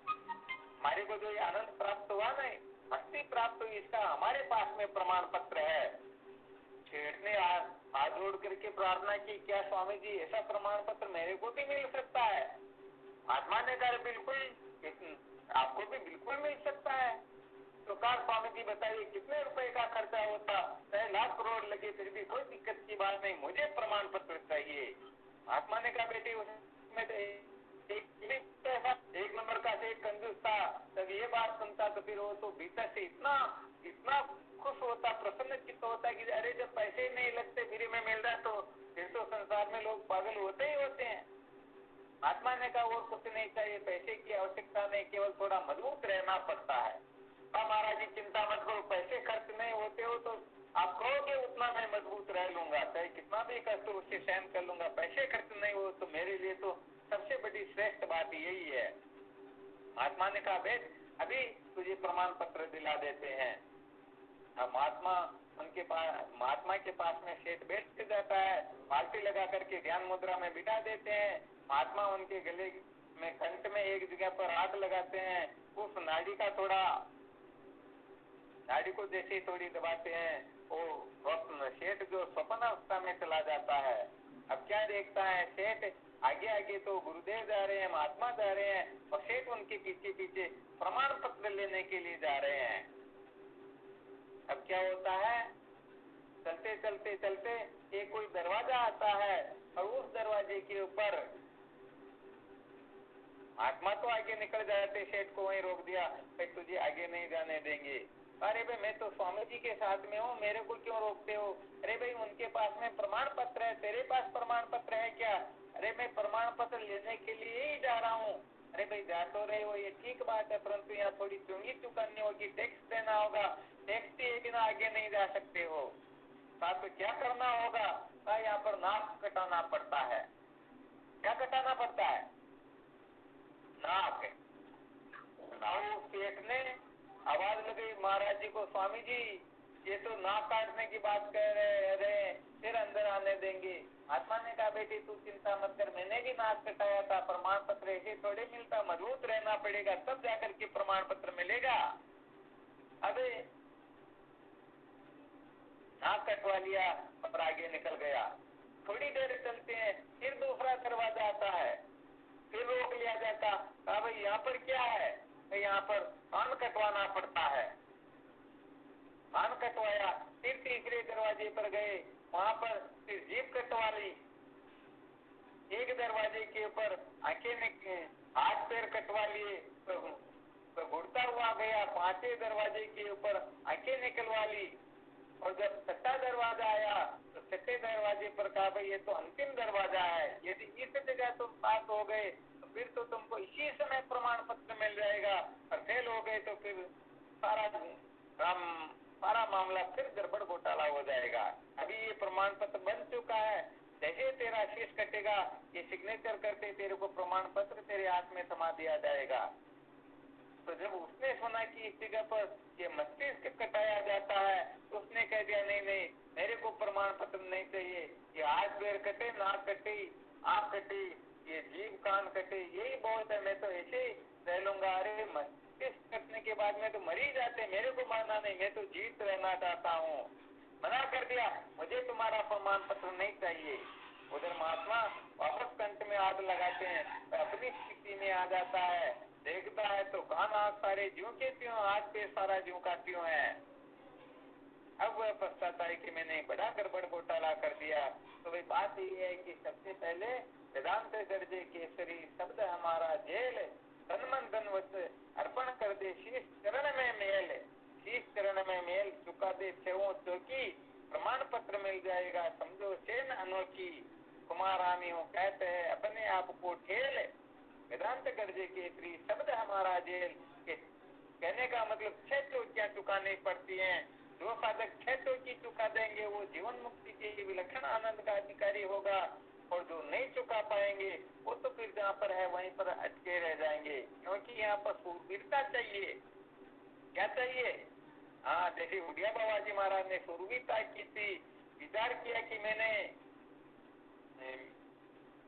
[SPEAKER 2] हमारे को जो ये आनंद प्राप्त हुआ नहीं, मस्ती प्राप्त हुई, इसका हमारे पास में प्रमाण पत्र है। सेठ ने हाथ जोड़ करके प्रार्थना की, क्या स्वामी जी ऐसा प्रमाण पत्र मेरे को भी मिल सकता है? महात्मा ने कहा बिल्कुल, आपको भी बिल्कुल मिल सकता है। तो कहा स्वामी जी बताइए कितने रुपए का खर्चा होता? 1 लाख करोड़ लगे फिर भी कोई दिक्कत की बात नहीं, मुझे प्रमाण पत्र चाहिए। महात्मा ने कहा बेटे उसमें तो एक नंबर का से कंजूस था। जब ये बात सुनता तो फिर वो तो भीतर से इतना इतना खुश होता, प्रसन्न चित्त होता कि अरे जब पैसे नहीं लगते फ्री में मिल रहा तो फिर तो संसार में लोग पागल होते ही होते हैं। महात्मा ने कहा और कुछ नहीं चाहिए, पैसे की आवश्यकता नहीं, केवल थोड़ा मजबूत रहना पड़ता है। महाराज जी चिंता मत करो, पैसे खर्च नहीं होते हो तो आप कहोगे उतना मैं मजबूत रह लूंगा, चाहे कितना भी कष्ट हो उससे सहन कर लूंगा। पैसे खर्च नहीं हो तो मेरे लिए तो सबसे बड़ी श्रेष्ठ बात यही है। महात्मा ने कहा बेट अभी तुझे प्रमाण पत्र दिला देते हैं। अब महात्मा के पास में सेठ बैठ जाता है, पालती लगा करके ध्यान मुद्रा में बिठा देते हैं। महात्मा उनके गले में कंठ में एक जगह पर हाथ लगाते हैं, उस नाड़ी को जैसे थोड़ी दबाते हैं, वो सेठ जो स्वप्न अवस्था में चला जाता है। अब क्या देखता है सेठ, आगे आगे तो गुरुदेव जा रहे हैं, महात्मा जा रहे हैं और सेठ उनके पीछे पीछे प्रमाण पत्र लेने के लिए जा रहे हैं। अब क्या होता है, चलते चलते चलते एक कोई दरवाजा आता है और उस दरवाजे के ऊपर महात्मा तो आगे निकल जाते, सेठ को वहीं रोक दिया, भाई तुझे आगे नहीं जाने देंगे। अरे भाई मैं तो स्वामी जी के साथ में हूँ, मेरे को क्यों रोकते हो? अरे भाई उनके पास में प्रमाण पत्र है, तेरे पास प्रमाण पत्र है क्या? अरे मैं प्रमाण पत्र लेने के लिए ही जा रहा हूँ। अरे भाई जा तो रहे हो ये ठीक बात है, परंतु यहाँ थोड़ी चुंगी चुकानी होगी, टैक्स देना होगा, टैक्स दिए बिना आगे नहीं जा सकते हो। तो क्या करना होगा? यहाँ पर नाक कटाना पड़ता है। क्या कटाना पड़ता है? नाक। सेठ ने आवाज लगाई महाराज जी को, स्वामी जी ये तो नाक काटने की बात कह रहे फिर अंदर आने देंगे? आत्मा ने कहा बेटी तू चिंता मत कर, मैंने भी नाक कटाया था, प्रमाण पत्र ऐसे थोड़े मिलता, मजबूत रहना पड़ेगा तब जाकर के प्रमाण पत्र मिलेगा। अबे नाक कटवा लिया और आगे निकल गया। थोड़ी देर चलते हैं फिर दूसरा दरवाजा आता है, फिर रोक लिया जाता, कहा भाई यहाँ पर क्या है? यहाँ पर कान कटवाना पड़ता है। कान कटवाया, फिर तीसरे दरवाजे पर गए, वहां पर फिर जीभ कटवा ली। एक दरवाजे के ऊपर हाथ पैर कटवा लिए, तो घुड़ता हुआ गया, 5वें दरवाजे के ऊपर आंखें निकलवा ली। और जब 6वां दरवाजा आया तो 6वें दरवाजे पर कहा भाई ये तो अंतिम दरवाजा है, यदि इस जगह तुम पास हो गए तो फिर तो तुमको इसी समय प्रमाण पत्र मिल जाएगा, और फेल हो गए तो फिर सारा मामला फिर गड़बड़ घोटाला हो जाएगा। अभी ये प्रमाण पत्र बन चुका है, जैसे तेरा शीश कटेगा ये सिग्नेचर करते तेरे को प्रमाण पत्र तेरे हाथ में थमा दिया जाएगा। तो जब उसने सुना कि इस जगह पर ये मस्तिष्क कटाया जाता है तो उसने कह दिया नहीं नहीं मेरे को प्रमाण पत्र नहीं चाहिए, ये हाथ पैर कटे, नाक कटी, आँख कटी, ये जीभ कान कटे, यही बहुत है, मैं तो ऐसे ही रह लूंगा। अरे मस्तिष्क कटने के बाद में तो मर ही जाते, मेरे को मरना नहीं, मैं तो जीवित रहना चाहता हूँ। मना कर दिया, मुझे तुम्हारा प्रमाण पत्र नहीं चाहिए। उधर महात्मा वापस कंठ में हाथ लगाते हैं, अपनी स्थिति में आ जाता है, देखता है तो कान आँख सारे ज्यों के त्यों, हाथ पे सारा ज्यों का त्यों है। अब वह पछताता है कि मैंने बड़ा गड़बड़ घोटाला कर दिया। तो वही बात ये है कि सबसे पहले वेदांत दर्जे केसरी शब्द हमारा जेल, तन मन धन वत अर्पण कर दे शीश चरण में मेल, शीश चरण में मेल चुका दे सेवों चौकी, प्रमाण पत्र मिल जाएगा समझो सेन अनोखी, कुमारानियों कहते हैं अपने आप को ठेल, वेदांत दर्जे केसरी शब्द हमारा जेल के कहने का मतलब 6 चौकियां चुकानी पड़ती हैं। जो साधक 6 चौकी चुका देंगे वो जीवन मुक्ति के विलक्षण आनंद का अधिकारी होगा, और जो नहीं चुका पाएंगे वो तो फिर जहाँ पर है वहीं पर अटके रह जाएंगे, क्योंकि यहाँ पर सूरवीरता चाहिए। क्या चाहिए? हाँ, जैसे उड़िया बाबा जी महाराज ने सूरवीरता की थी, विचार किया कि मैंने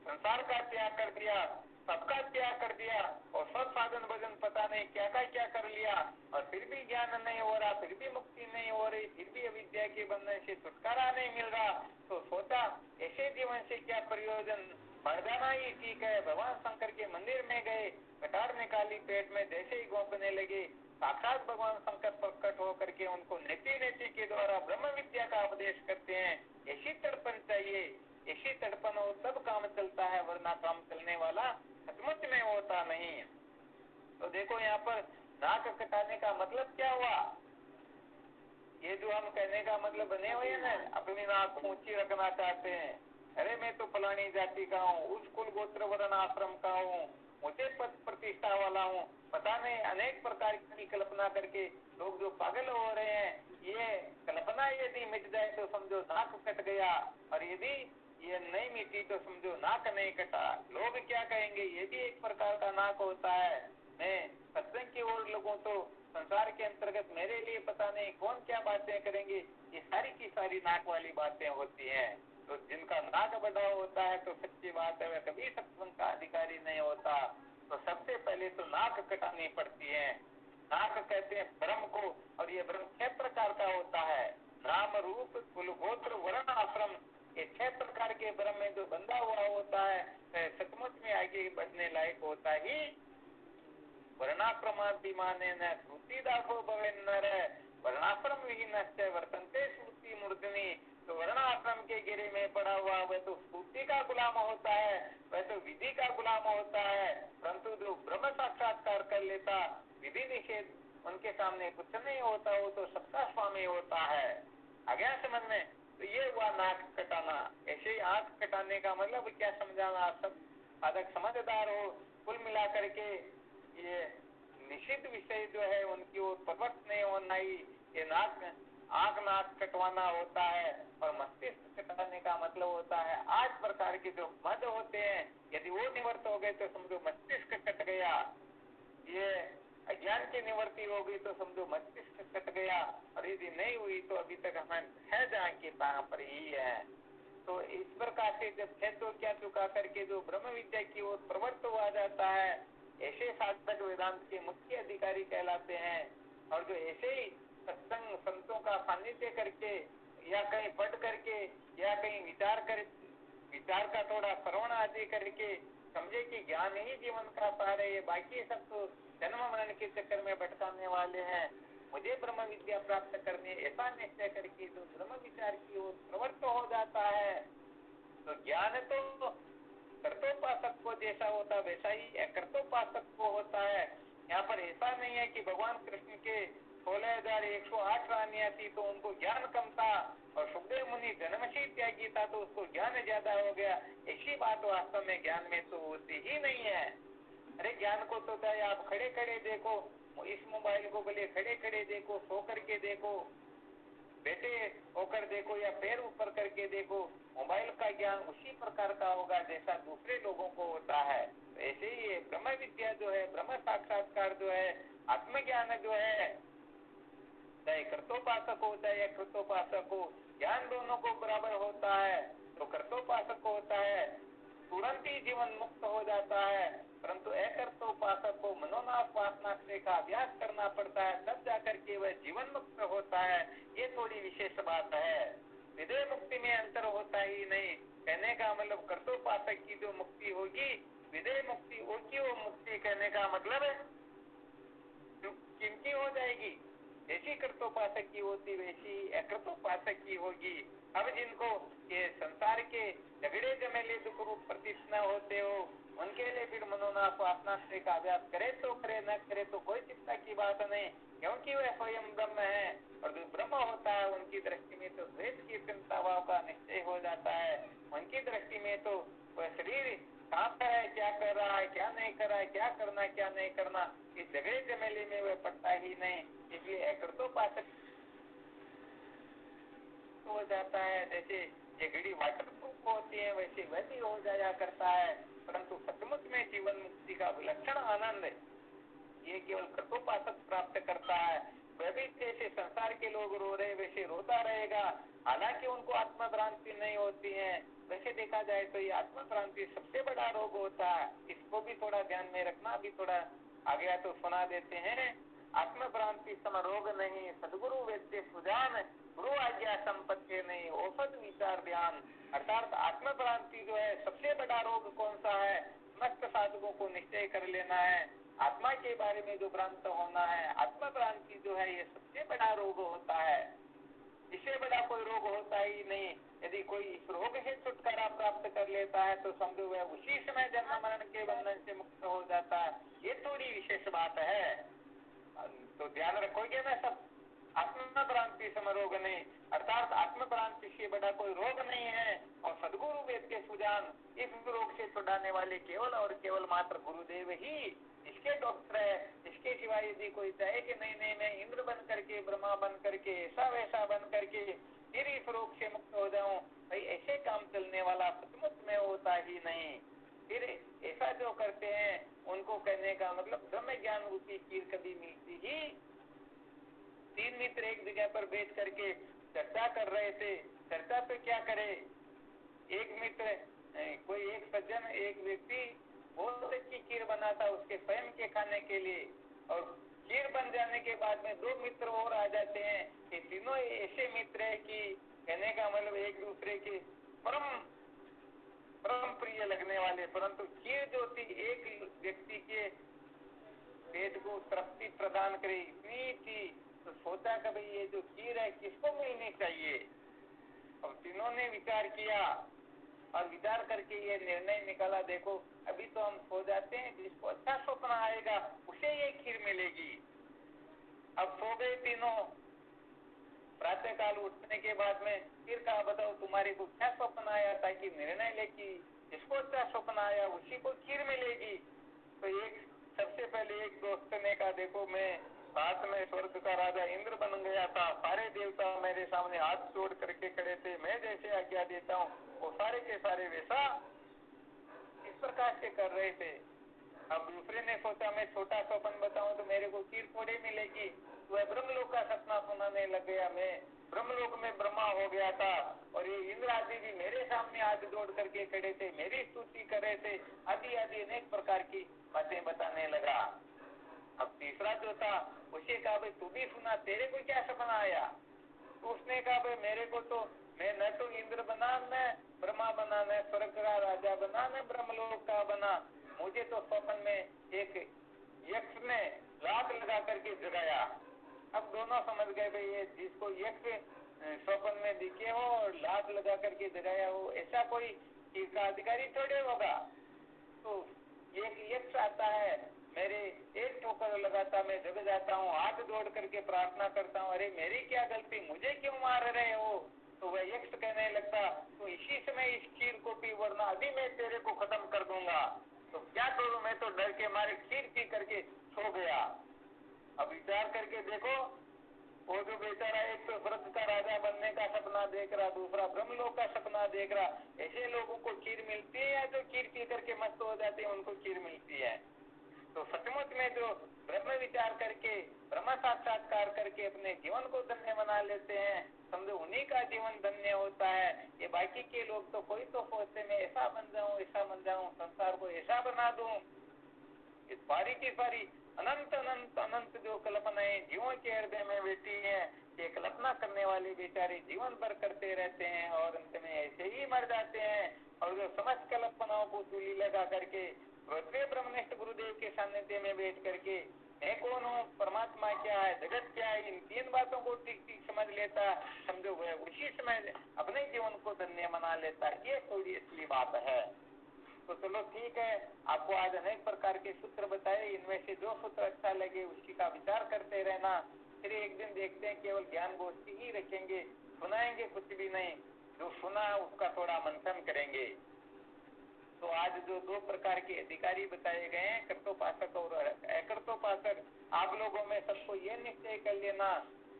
[SPEAKER 2] संसार का त्याग कर दिया, सबका त्याग कर दिया और सब साधन भजन पता नहीं क्या कर लिया और फिर भी ज्ञान नहीं हो रहा, फिर भी मुक्ति नहीं हो रही, फिर भी अविद्या के बंधन से छुटकारा नहीं मिल रहा, तो सोचा ऐसे जीवन से क्या प्रयोजन, मर जाना ही ठीक है। भगवान शंकर के मंदिर में गए, कटार निकाली पेट में, जैसे ही गोपने लगे साक्षात भगवान शंकर प्रकट होकर के उनको नेति के द्वारा ब्रह्म विद्या का उपदेश करते हैं। ऐसी तड़पन चाहिए, ऐसी तड़पन हो तब काम चलता है, वरना काम चलने वाला सचमुच में होता नहीं है। तो देखो यहाँ पर नाक कटाने का मतलब क्या हुआ, ये जो हम कहने का मतलब बने हुए हैं ना, अपनी नाक ऊंची रखना चाहते हैं, अरे मैं तो फलानी जाति का हूँ, उस कुल गोत्र वर्ण आश्रम का हूँ, मुझे पद प्रतिष्ठा वाला हूँ, पता नहीं अनेक प्रकार की कल्पना करके लोग जो पागल हो रहे हैं, ये कल्पना यदि मिट जाए तो समझो नाक कट गया, और यदि ये नहीं मिटी तो समझो नाक नहीं कटा। लोग क्या कहेंगे, ये भी एक प्रकार का नाक होता है। मैं सत्संग की ओर लगूं तो संसार के अंतर्गत मेरे लिए पता नहीं कौन क्या बातें करेंगे, ये सारी की सारी नाक वाली बातें होती हैं। तो जिनका नाक बड़ा होता है तो सच्ची बात है वह कभी सत्संग का अधिकारी नहीं होता। तो सबसे पहले तो नाक कटानी पड़ती है। नाक कहते हैं ब्रह्म को, और ये ब्रह्म 6 प्रकार का होता है, नाम रूप कुल गोत्र वर्ण आश्रम, ये 6 प्रकार के ब्रह्म में जो बंधा हुआ होता है सचमुच में आगे बढ़ने लायक होता ही वर्णाश्रमाभिमाने न श्रुतिदासो भवेन् नर वर्णाश्रम विहीन वर्तन्ते श्रुति मूर्धनि। तो वर्णाश्रम के घेरे में पड़ा हुआ वह तो श्रुति का गुलाम होता है, वह तो विधि का गुलाम होता है, परंतु जो ब्रह्म साक्षात्कार कर लेता, विधि निषेध उनके सामने कुछ नहीं होता, वो तो सबका स्वामी होता है। आ गया समझ में? तो ये हुआ नाक कटाना। ऐसे ही आंख कटाने का मतलब क्या समझाना, आप सब साधक समझदार हो। कुल मिलाकर के ये निषिद्ध विषय जो है उनकी ओर प्रवृत्त नहीं होना ही ये आंख नाक कटवाना होता है। और मस्तिष्क कटाने का मतलब होता है 8 प्रकार के जो मद होते हैं, यदि वो निवृत्त हो गए तो समझो मस्तिष्क कट गया। ये अज्ञान की निवृत्ति हो गई तो समझो मस्तिष्क कट गया, और यदि नहीं हुई तो अभी तक हमें है जहाँ की तहाँ पर ही है। तो इस प्रकार से जब खेतों क्या चुका करके जो ब्रह्म विद्या की ओर प्रवृत्त हुआ जाता है, ऐसे साधक वेदांत के मुख्य अधिकारी कहलाते हैं। और जो ऐसे ही सत्संग संतों का सानिध्य करके या कहीं पढ़ करके या कहीं विचार का थोड़ा श्रवण आदि करके समझे कि ज्ञान ही जीवन का सार है, ये बाकी सब तो जन्म मरण के चक्कर में भटकाने वाले हैं, मुझे ब्रह्म विद्या प्राप्त करनी, ऐसा निश्चय करके जो ब्रह्म विचार की ओर प्रवृत्त हो जाता है, तो ज्ञान तो कर्तोपासक को जैसा होता वैसा ही अकर्तोपासक को होता है। यहाँ पर ऐसा नहीं है कि भगवान कृष्ण के 16,108 रानियां थी तो उनको ज्ञान कम था, और सुखदेव मुनि जन्मशी त्यागी था तो उसको ज्ञान ज्यादा हो गया। ऐसी बात वास्तव में ज्ञान में तो होती ही नहीं है। अरे ज्ञान को तो चाहे आप खड़े खड़े देखो, इस मोबाइल को भले खड़े खड़े देखो, सो करके देखो, बैठे होकर देखो, या पैर ऊपर करके देखो, मोबाइल का ज्ञान उसी प्रकार का होगा जैसा दूसरे लोगों को होता है। तो ऐसे ही ब्रह्म विद्या जो है, ब्रह्म साक्षात्कार जो है, आत्मज्ञान जो है, चाहे कर्तोपासक हो चाहे अकृतोपासक हो, ज्ञान दोनों को बराबर होता है। तो कर्तोपासक को होता है तुरंत ही जीवन मुक्त हो जाता है, परंतु अकर्तोपासक को मनोनाश वासना का अभ्यास करना पड़ता है, तब जाकर के वह जीवन मुक्त होता है। ये थोड़ी विशेष बात है। विदेह मुक्ति में अंतर होता ही नहीं। कहने का मतलब कर्तोपासक की जो मुक्ति होगी, विदेह मुक्ति होगी, वो मुक्ति कहने का मतलब है किनकी हो जाएगी, जैसी कर्तोपासक की होती वैसी अकृतोपासक की होगी। अब जिनको ये संसार के झगड़े जमेले दुख रूप प्रतिष्ठा होते हो, उनके लिए फिर मनोनाश वासना का अभ्यास करे तो करे, न करे तो कोई चिंता की बात नहीं, क्योंकि वह स्वयं ब्रह्म है। और जो ब्रह्म होता है उनकी दृष्टि में तो द्वेष की चिंता भाव का निश्चय हो जाता है। उनकी दृष्टि में तो वह शरीर कहाँ पर है, क्या कर रहा है, क्या नहीं कर रहा है, क्या करना है, क्या नहीं करना, इस झगड़े जमेले में वह पड़ता ही नहीं। इसलिए अकृतोपासक हो जाता है। जैसे ये घड़ी वाटर प्रूफ होती है वैसे वह भी हो जाया करता है, परंतु सचमुच में जीवन मुक्ति का विलक्षण आनंद ये केवल कर्तोपासक प्राप्त करता है। वह भी जैसे संसार के लोग रो रहे वैसे रोता रहेगा, हालांकि उनको आत्म भ्रांति नहीं होती है। वैसे देखा जाए तो ये आत्म भ्रांति सबसे बड़ा रोग होता है। इसको भी थोड़ा ध्यान में रखना। अभी थोड़ा आ गया तो सुना देते हैं। आत्म भ्रांति सम रोग नहीं, सदगुरु वेद्य सुजान, गुरु आज्ञा संपत्ति नहीं, औषध विचार ध्यान। अर्थात आत्म भ्रांति जो है सबसे बड़ा रोग कौन सा है? समस्त साधकों को निश्चय कर लेना है। आत्मा के बारे में जो भ्रांत होना है, आत्म भ्रांति जो है ये सबसे बड़ा रोग होता है। इससे बड़ा कोई रोग होता ही नहीं। यदि कोई इस रोग से छुटकारा प्राप्त कर लेता है तो समझो वह उसी समय जन्म मरण के बंधन से मुक्त हो जाता है। ये थोड़ी विशेष बात है, तो ध्यान रखोगे ना सब। आत्म भ्रांति सम रोग नहीं, अर्थात आत्म भ्रांति से बड़ा कोई रोग नहीं है। और सदगुरु वेद के सुजान, इस रोग से छुड़ाने वाले केवल और केवल मात्र गुरुदेव ही इसके डॉक्टर है। इसके सिवाय यदि कोई चाहे कि नहीं नहीं मैं इंद्र बन करके, ब्रह्मा बन करके, ऐसा वैसा बन करके फिर इस रोग से मुक्त हो जाऊं, भाई ऐसे काम चलने वाला सचमुच में होता ही नहीं। फिर ऐसा जो करते हैं उनको कहने का मतलब ब्रह्म ज्ञान रूपी खीर कभी मिलती ही। तीन मित्र एक जगह पर बैठ करके चर्चा कर रहे थे। चर्चा पे क्या करे, एक मित्र कोई एक सज्जन, एक व्यक्ति बहुत अच्छी खीर बनाता उसके स्वयं के खाने के लिए, और खीर बन जाने के बाद में दो मित्र और आ जाते हैं। ये तीनों ऐसे मित्र है कि कहने का मतलब एक दूसरे के परम परम प्रिय लगने वाले, परंतु खीर जो थी एक व्यक्ति के पेट को तृप्ति प्रदान करे इतनी थी, तो सोचा कि भाई ये जो खीर है किसको मिलनी चाहिए। और तीनों ने विचार किया और विचार करके ये निर्णय निकाला, देखो अभी तो हम सो जाते हैं, जिसको अच्छा स्वप्न आएगा उसे ये खीर मिलेगी। अब सो गए तीनों। प्रातः काल उठने के बाद में फिर कहा बताओ तुम्हारे को क्या स्वप्न आया, ताकि निर्णय ले कि जिसको अच्छा स्वप्न आया उसी को खीर मिलेगी। तो एक सबसे पहले एक दोस्त ने कहा देखो मैं साथ में स्वर्ग का राजा इंद्र बन गया था, सारे देवता मेरे सामने हाथ जोड़ करके खड़े थे, मैं जैसे आज्ञा देता हूँ वो सारे के सारे वैसा इस प्रकार से कर रहे थे। अब दूसरे ने सोचा मैं छोटा स्वप्न बताऊं तो मेरे को खीर थोड़ी मिलेगी, वह ब्रह्मलोक का सपना सुनाने लग गया। मैं ब्रह्मलोक में ब्रह्मा हो गया था और ये इंद्र आदि भी मेरे सामने हाथ जोड़ करके खड़े थे, मेरी स्तुति कर रहे थे, आदि आदि अनेक प्रकार की बातें बताने लगा। अब तीसरा जो था उसे कहा भाई तू भी सुना, तेरे को क्या सपना आया? तो उसने कहा भाई मेरे को तो मैं न तो इंद्र बना, न ब्रह्मा बना, न स्वर्ग का राजा बना, न ब्रह्मलोक का बना, मुझे तो स्वप्न में एक यक्ष ने लात लगा करके जगाया। अब दोनों समझ गए भाई ये जिसको यक्ष स्वप्न में दिखे हो और लात लगा करके जगाया हो ऐसा कोई चीज का अधिकारी थोड़े होगा। तो एक यक्ष आता है, मेरे एक ठोकर लगाता, मैं जग जाता हूँ, हाथ जोड़ करके प्रार्थना करता हूँ, अरे मेरी क्या गलती, मुझे क्यों मार रहे हो? तो वह यक्ष कहने लगता तो इसी समय इस खीर को पी, वरना अभी मैं तेरे को खत्म कर दूंगा। तो क्या करूं, मैं तो डर के मारे खीर पी करके सो गया। अब विचार करके देखो, वो जो बेचारा एक तो स्वर्ग का राजा बनने का सपना देख रहा, दूसरा ब्रह्मलोक का सपना देख रहा, ऐसे लोगों को खीर मिलती है या जो खीर पी करके मस्त हो जाते हैं उनको खीर मिलती है? तो सचमुच में जो ब्रह्म विचार करके, ब्रह्म साक्षात्कार करके अपने जीवन को धन्य बना लेते हैं, समझो उन्हीं का जीवन धन्य होता है। ये बाकी के लोग तो कोई तो सोचते मैं ऐसा बन जाऊं, ऐसा बन जाऊं, संसार को ऐसा बना दूं। इस सारी की सारी अनंत अनंत अनंत जो कल्पनाएं जीवों के हृदय में बैठी हैं, ये कल्पना करने वाले बेचारे जीवन भर करते रहते हैं और अंत में ऐसे ही मर जाते हैं। और जो समस्त कल्पनाओं को सूली लगा करके ब्रह्मनिष्ठ गुरुदेव के सानिध्य में बैठ करके मैं कौन हूँ, परमात्मा क्या है, जगत क्या है, इन तीन बातों को ठीक ठीक समझ लेता, समझो वह उसी समय अपने जीवन को धन्य बना लेता। ये थोड़ी असली बात है। तो चलो ठीक है, आपको आज अनेक प्रकार के सूत्र बताए, इनमें से जो सूत्र अच्छा लगे उसी का विचार करते रहना। फिर एक दिन देखते हैं केवल ज्ञान गोष्ठी ही रखेंगे, सुनाएंगे कुछ भी नहीं, जो सुना उसका थोड़ा मंथन करेंगे। तो आज जो दो प्रकार के अधिकारी बताए गए हैं, कर्तोपासक और अकर्तोपासक, आप लोगों में सबको ये निश्चय कर लेना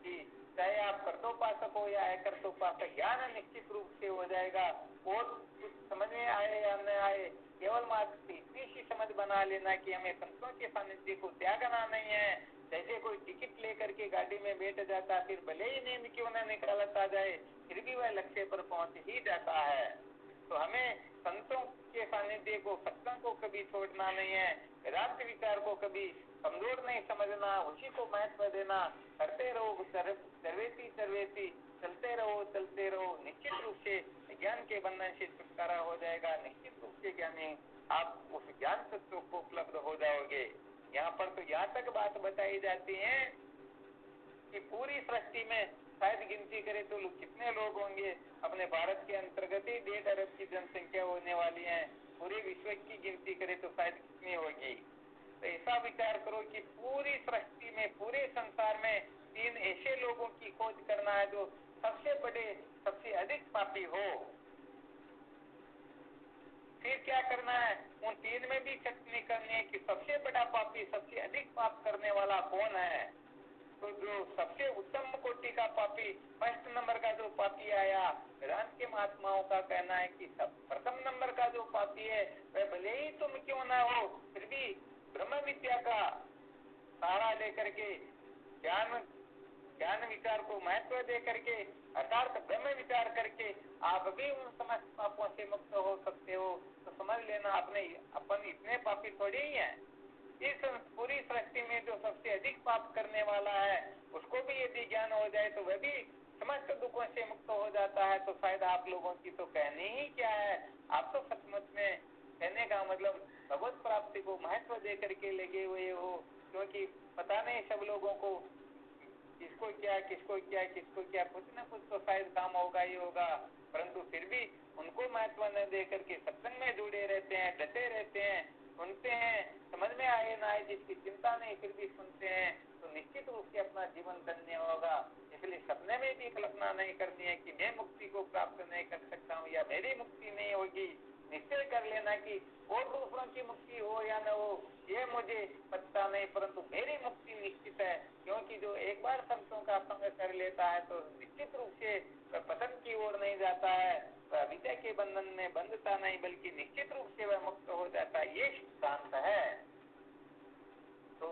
[SPEAKER 2] कि चाहे आप कर्तोपासक हो या अकर्तोपासक, ज्ञान निश्चित रूप से हो जाएगा। और कुछ समझ में आए या न आए, केवल मात्र इतनी सी समझ बना लेना कि हमें संतों के सानिध्य को त्यागना नहीं है, जैसे कोई टिकट लेकर के गाड़ी में बैठ जाता, फिर भले ही नींद क्यों न निकालता जाए, फिर भी वह लक्ष्य पर पहुंच ही जाता है। तो हमें संतों के सानिध्य को, सत्संग को कभी छोड़ना नहीं है, वेदांत विचार को कभी कमजोर नहीं समझना, उसी को महत्व देना। करते रहो सर्वेती सर्वेती, चलते रहो, निश्चित रूप से ज्ञान के बंधन से छुटकारा हो जाएगा। निश्चित रूप से ज्ञानी आप उस ज्ञान तत्व को उपलब्ध हो जाओगे। यहाँ पर तो यहाँ तक बात बताई जाती है कि पूरी सृष्टि में शायद गिनती करें तो कितने लोग होंगे। अपने भारत के अंतर्गत ही 1.5 अरब की जनसंख्या होने वाली है। पूरे विश्व की गिनती करें तो शायद कितनी होगी। तो ऐसा विचार करो कि पूरी सृष्टि में, पूरे संसार में 3 ऐसे लोगों की खोज करना है जो सबसे बड़े, सबसे अधिक पापी हो। फिर क्या करना है, उन 3 में भी चटनी करनी है कि सबसे बड़ा पापी, सबसे अधिक पाप करने वाला कौन है। तो जो सबसे उत्तम कोटि का पापी, फर्स्ट नंबर का जो पापी आया, वेदांत के महात्माओं का कहना है कि प्रथम नंबर का जो पापी है वह भले ही तुम क्यों ना हो, फिर भी ब्रह्म विद्या का सहारा लेकर के ज्ञान विचार को महत्व दे करके, अर्थात ब्रह्म विचार करके आप भी उन समस्त पापों से मुक्त हो सकते हो। तो समझ लेना अपन इतने पापी थोड़ी ही हैं। इस पूरी सृष्टि में जो सबसे अधिक पाप करने वाला है, उसको भी यदि ज्ञान हो जाए तो वह भी समस्त दुखों से मुक्त हो जाता है। तो शायद आप लोगों की तो कहनी ही क्या है, आप तो सचमुच में कहने का मतलब भगवत प्राप्ति को महत्व दे करके लगे हुए हो। क्योंकि पता नहीं सब लोगों को किसको क्या कुछ न कुछ तो शायद काम होगा ही होगा, परंतु फिर भी उनको महत्व न दे करके सत्संग में जुड़े रहते हैं, डटे रहते हैं, सुनते हैं, समझ में आए ना आए जिसकी चिंता नहीं फिर भी सुनते हैं, तो निश्चित रूप से अपना जीवन धन्य होगा। इसलिए सपने में भी कल्पना नहीं करनी है कि मैं मुक्ति को प्राप्त नहीं कर सकता हूँ या मेरी मुक्ति नहीं होगी। निश्चय कर लेना कि और दूसरों की मुक्ति हो या न हो ये मुझे पता नहीं, परंतु मेरी मुक्ति निश्चित है। क्योंकि जो एक बार संतों का संग कर लेता है तो निश्चित रूप से वह पतन की ओर नहीं जाता है, वह अविद्या के बंधन में बंधता नहीं, बल्कि निश्चित रूप से वह मुक्त हो जाता है। ये सिद्धांत है। तो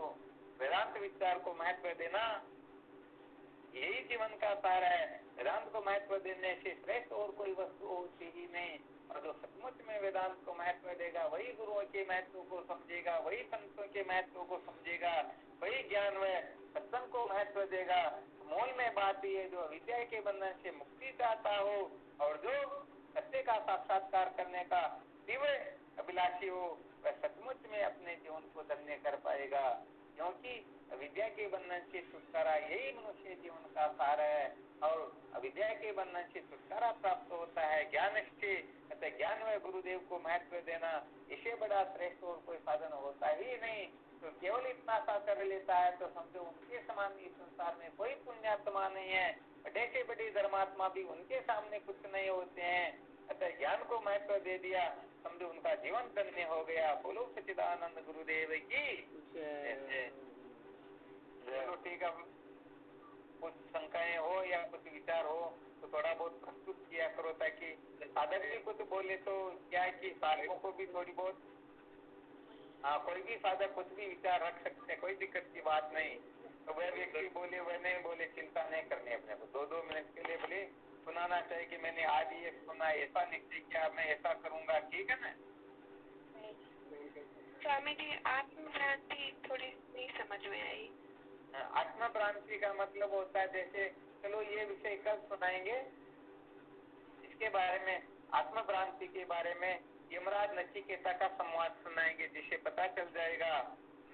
[SPEAKER 2] वेदांत विचार को महत्व देना यही जीवन का सार है। वेदांत को महत्व देने से श्रेष्ठ और कोई वस्तु होती ही नहीं। और जो सचमुच में वेदांत को महत्व देगा वही गुरुओं के महत्व को समझेगा, वही संतों के महत्व को समझेगा, वही ज्ञान व सत्संग को महत्व देगा। मूल में बात यह है, जो अविद्या के बंधन से मुक्ति चाहता हो और जो सत्य का साक्षात्कार करने का तीव्र अभिलाषी हो, वह सचमुच में अपने जीवन को धन्य कर पाएगा। क्योंकि अविद्या के बंधन से छुटकारा यही मनुष्य जीवन का सार है। और अविद्या के बंधन से छुटकारा प्राप्त होता है ज्ञान से। अतः ज्ञान व गुरुदेव को महत्व देना, इससे बड़ा श्रेष्ठ और कोई साधन होता ही नहीं। तो केवल इतना सा कर लेता है तो समझो उनके समान इस संसार में कोई पुण्यात्मा नहीं है। बड़े से बड़े धर्मात्मा भी उनके सामने कुछ नहीं होते हैं। अतः ज्ञान को महत्व दे दिया, समझो उनका जीवन धन्य हो गया। बोलो सच्चिदानंद गुरुदेव की जय। चलो ठीक है, कुछ शंकाएं हो या कुछ विचार हो तो थोड़ा बहुत प्रस्तुत किया करो, ताकि साधक भी कुछ बोले तो क्या है कि साधकों को भी थोड़ी बहुत, हाँ कोई भी साधक कुछ भी विचार रख सकते हैं, कोई दिक्कत की बात नहीं। तो वह व्यक्ति बोले वह नहीं बोले, चिंता नहीं करनी अपने को। 2-2 मिनट के लिए बोले सुनाना चाहिए कि मैंने आज ये सुना, ऐसा निश्चय किया, मैं ऐसा करूंगा, ठीक है ना।
[SPEAKER 1] स्वामी जी आत्मभ्रांति थोड़ी नहीं समझ में आई।
[SPEAKER 2] आत्म भ्रांति का मतलब होता है, जैसे चलो ये विषय कल सुनाएंगे, इसके बारे में आत्म भ्रांति के बारे में यमराज नचिकेता का संवाद सुनाएंगे, जिससे पता चल जाएगा।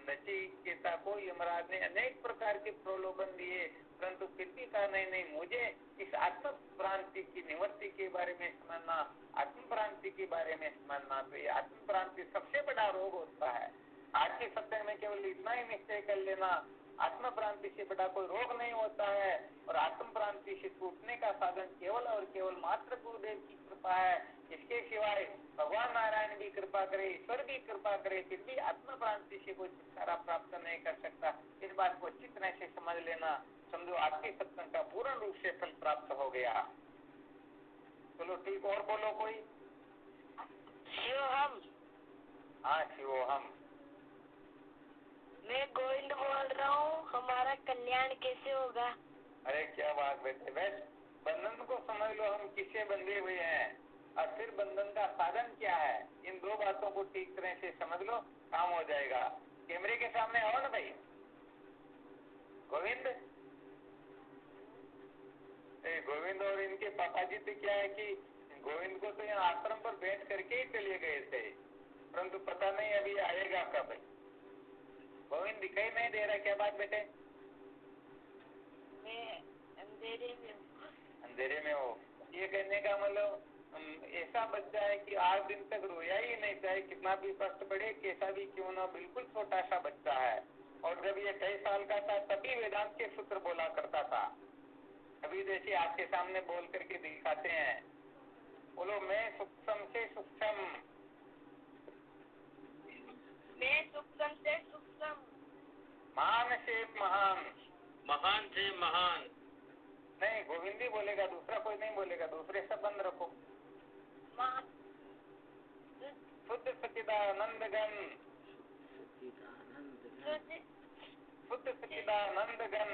[SPEAKER 2] नचिकेता को यमराज ने अनेक प्रकार के प्रलोभन दिए, परंतु फिर भी कहा नहीं, मुझे इस आत्म भ्रांति की निवृत्ति के बारे में समझना, आत्म भ्रांति के बारे में समझना। तो ये आत्म भ्रांति सबसे बड़ा रोग होता है। आज के सत्संग में केवल इतना ही निश्चय कर लेना, आत्म भ्रांति से बड़ा कोई रोग नहीं होता है। और आत्म भ्रांति से टूटने का साधन केवल और केवल मात्र गुरुदेव की कृपा है। इसके सिवाय भगवान नारायण भी कृपा करे, ईश्वर भी कृपा करे, फिर भी आत्म भ्रांति से कोई छुटकारा प्राप्त नहीं कर सकता। इस बात को अच्छी तरह से समझ लेना। समझो आपके सत्संग का पूर्ण रूप से फल प्राप्त हो गया। चलो ठीक, और बोलो कोई।
[SPEAKER 1] शिवोहम।
[SPEAKER 2] हाँ शिवोहम।
[SPEAKER 3] मैं गोविंद बोल रहा हूँ, हमारा कल्याण कैसे होगा?
[SPEAKER 2] अरे क्या बात बेटे, बस बंधन को समझ लो, हम किससे बंधे हुए हैं और फिर बंधन का साधन क्या है। इन दो बातों को ठीक तरह से समझ लो, काम हो जाएगा। कैमरे के सामने आओ ना भाई गोविंद। गोविंद और इनके पापा जी तो क्या है कि गोविंद को तो यहाँ आश्रम पर बैठ करके ही चले गए थे, परंतु पता नहीं अभी आएगा कब। गोविंद दिखाई नहीं दे रहा, क्या बात बेटे?
[SPEAKER 3] मैं अंधेरे में हूँ।
[SPEAKER 2] अंधेरे में हो, ये कहने का मतलब ऐसा बच्चा है कि 8 दिन तक रोया ही नहीं, चाहे कितना भी कष्ट पड़े, कैसा भी क्यों ना, बिल्कुल छोटा सा बच्चा है। और जब ये 23 साल का था तभी वेदांत के सूत्र बोला करता था। अभी देखिए आपके सामने बोल करके दिखाते हैं। बोलो, मैं सूक्ष्म से सूक्ष्म,
[SPEAKER 3] मैं सूक्ष्म से सूक्ष्म,
[SPEAKER 2] महान से महान,
[SPEAKER 4] महान से महान।
[SPEAKER 2] नहीं गोविंद ही बोलेगा, दूसरा कोई नहीं बोलेगा, दूसरे सब बंद रखो। शुद्ध सच्चिदानंद घन, शुद्ध सच्चिदानंद घन,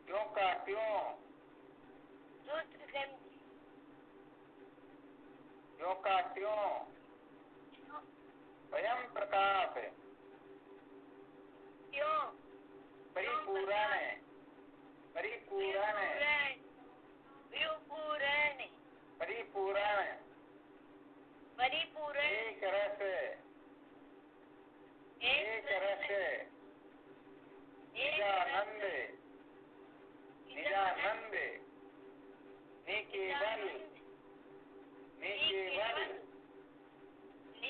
[SPEAKER 2] त्यों का त्यों, त्यों का त्यों, स्वयं प्रकाश, परिपूर्ण, परिपूर्ण, परिपूर्ण,
[SPEAKER 3] परिपूर्ण,
[SPEAKER 2] एक रस, एक रस, निजानंद, निजानंद, निकेवल, निकेवल,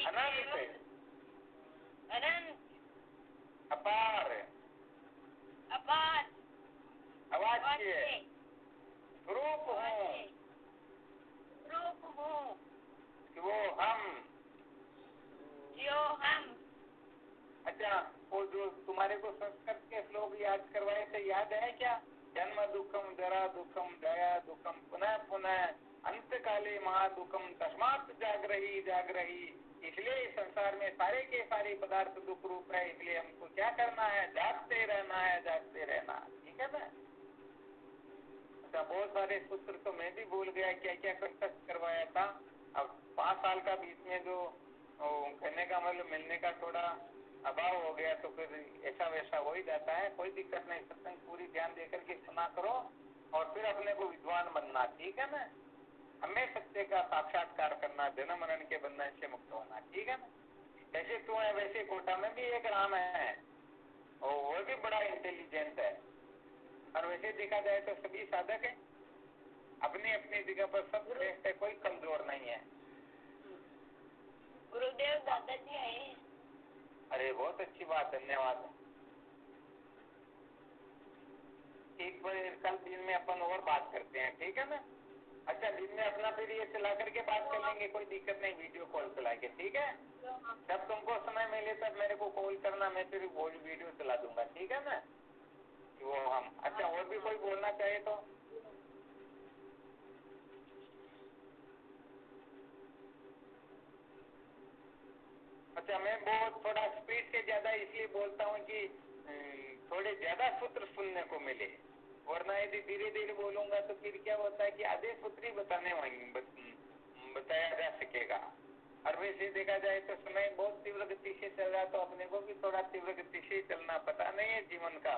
[SPEAKER 2] अनंत,
[SPEAKER 3] अनंत,
[SPEAKER 2] अपार,
[SPEAKER 3] अपार,
[SPEAKER 2] अवाच्य, रूप हूँ,
[SPEAKER 3] रूप हूँ,
[SPEAKER 2] वो हम।
[SPEAKER 3] जो हम।
[SPEAKER 2] अच्छा, वो जो तुम्हारे को संस्कृत के श्लोक याद करवाए थे, याद है क्या? जन्म दुखम, जरा दुखम, दया दुखम, पुनः पुनः, अंत काले महादुखम, तस्मात् जागरही जागरही। इसलिए इस संसार में सारे के सारे पदार्थ दुख रूप है, इसलिए हमको क्या करना है? जागते रहना है, जागते रहना। ठीक है ना? अच्छा, बहुत सारे सूत्र तो मैं भी भूल गया, क्या क्या कंठस्थ करवाया था। अब 5 साल का बीच में जो कहने का मतलब मिलने का थोड़ा अभाव हो गया, तो फिर ऐसा वैसा हो ही जाता है। कोई दिक्कत नहीं, सत्संग पूरी ध्यान देकर के सुना करो और फिर अपने को विद्वान बनना। ठीक है ना? हमें सत्य का साक्षात्कार करना, जन्म मरण के बंधन से मुक्त होना। ठीक है ना? जैसे तू है वैसे कोटा में भी एक राम है, और वो भी बड़ा इंटेलिजेंट है। और वैसे देखा जाए तो सभी साधक है, अपनी अपनी जगह पर सब श्रेष्ठ है, कोई कमजोर नहीं है।
[SPEAKER 3] गुरुदेव दादाजी आए।
[SPEAKER 2] अरे बहुत अच्छी बात, धन्यवाद। एक बार कल दिन में अपन और बात करते हैं, ठीक है ना? अच्छा, दिन में अपना फिर ये चला करके बात कर लेंगे, कोई दिक्कत नहीं, वीडियो कॉल चला के। ठीक है? जब तुमको समय मिले तब मेरे को कॉल करना, मैं फिर वो वीडियो चला दूंगा। ठीक है ना? वो हम। अच्छा, और भी कोई बोलना चाहे तो? अच्छा, मैं बहुत थोड़ा स्पीड से ज्यादा इसलिए बोलता हूँ कि थोड़े ज्यादा सूत्र सुनने को मिले, वरना यदि धीरे धीरे बोलूंगा तो फिर क्या होता है कि आधे सूत्र ही बताया जा सकेगा। और वैसे देखा जाए तो समय बहुत तीव्र गति से चल रहा, तो अपने को भी थोड़ा तीव्र गति से चलना, पता नहीं है जीवन का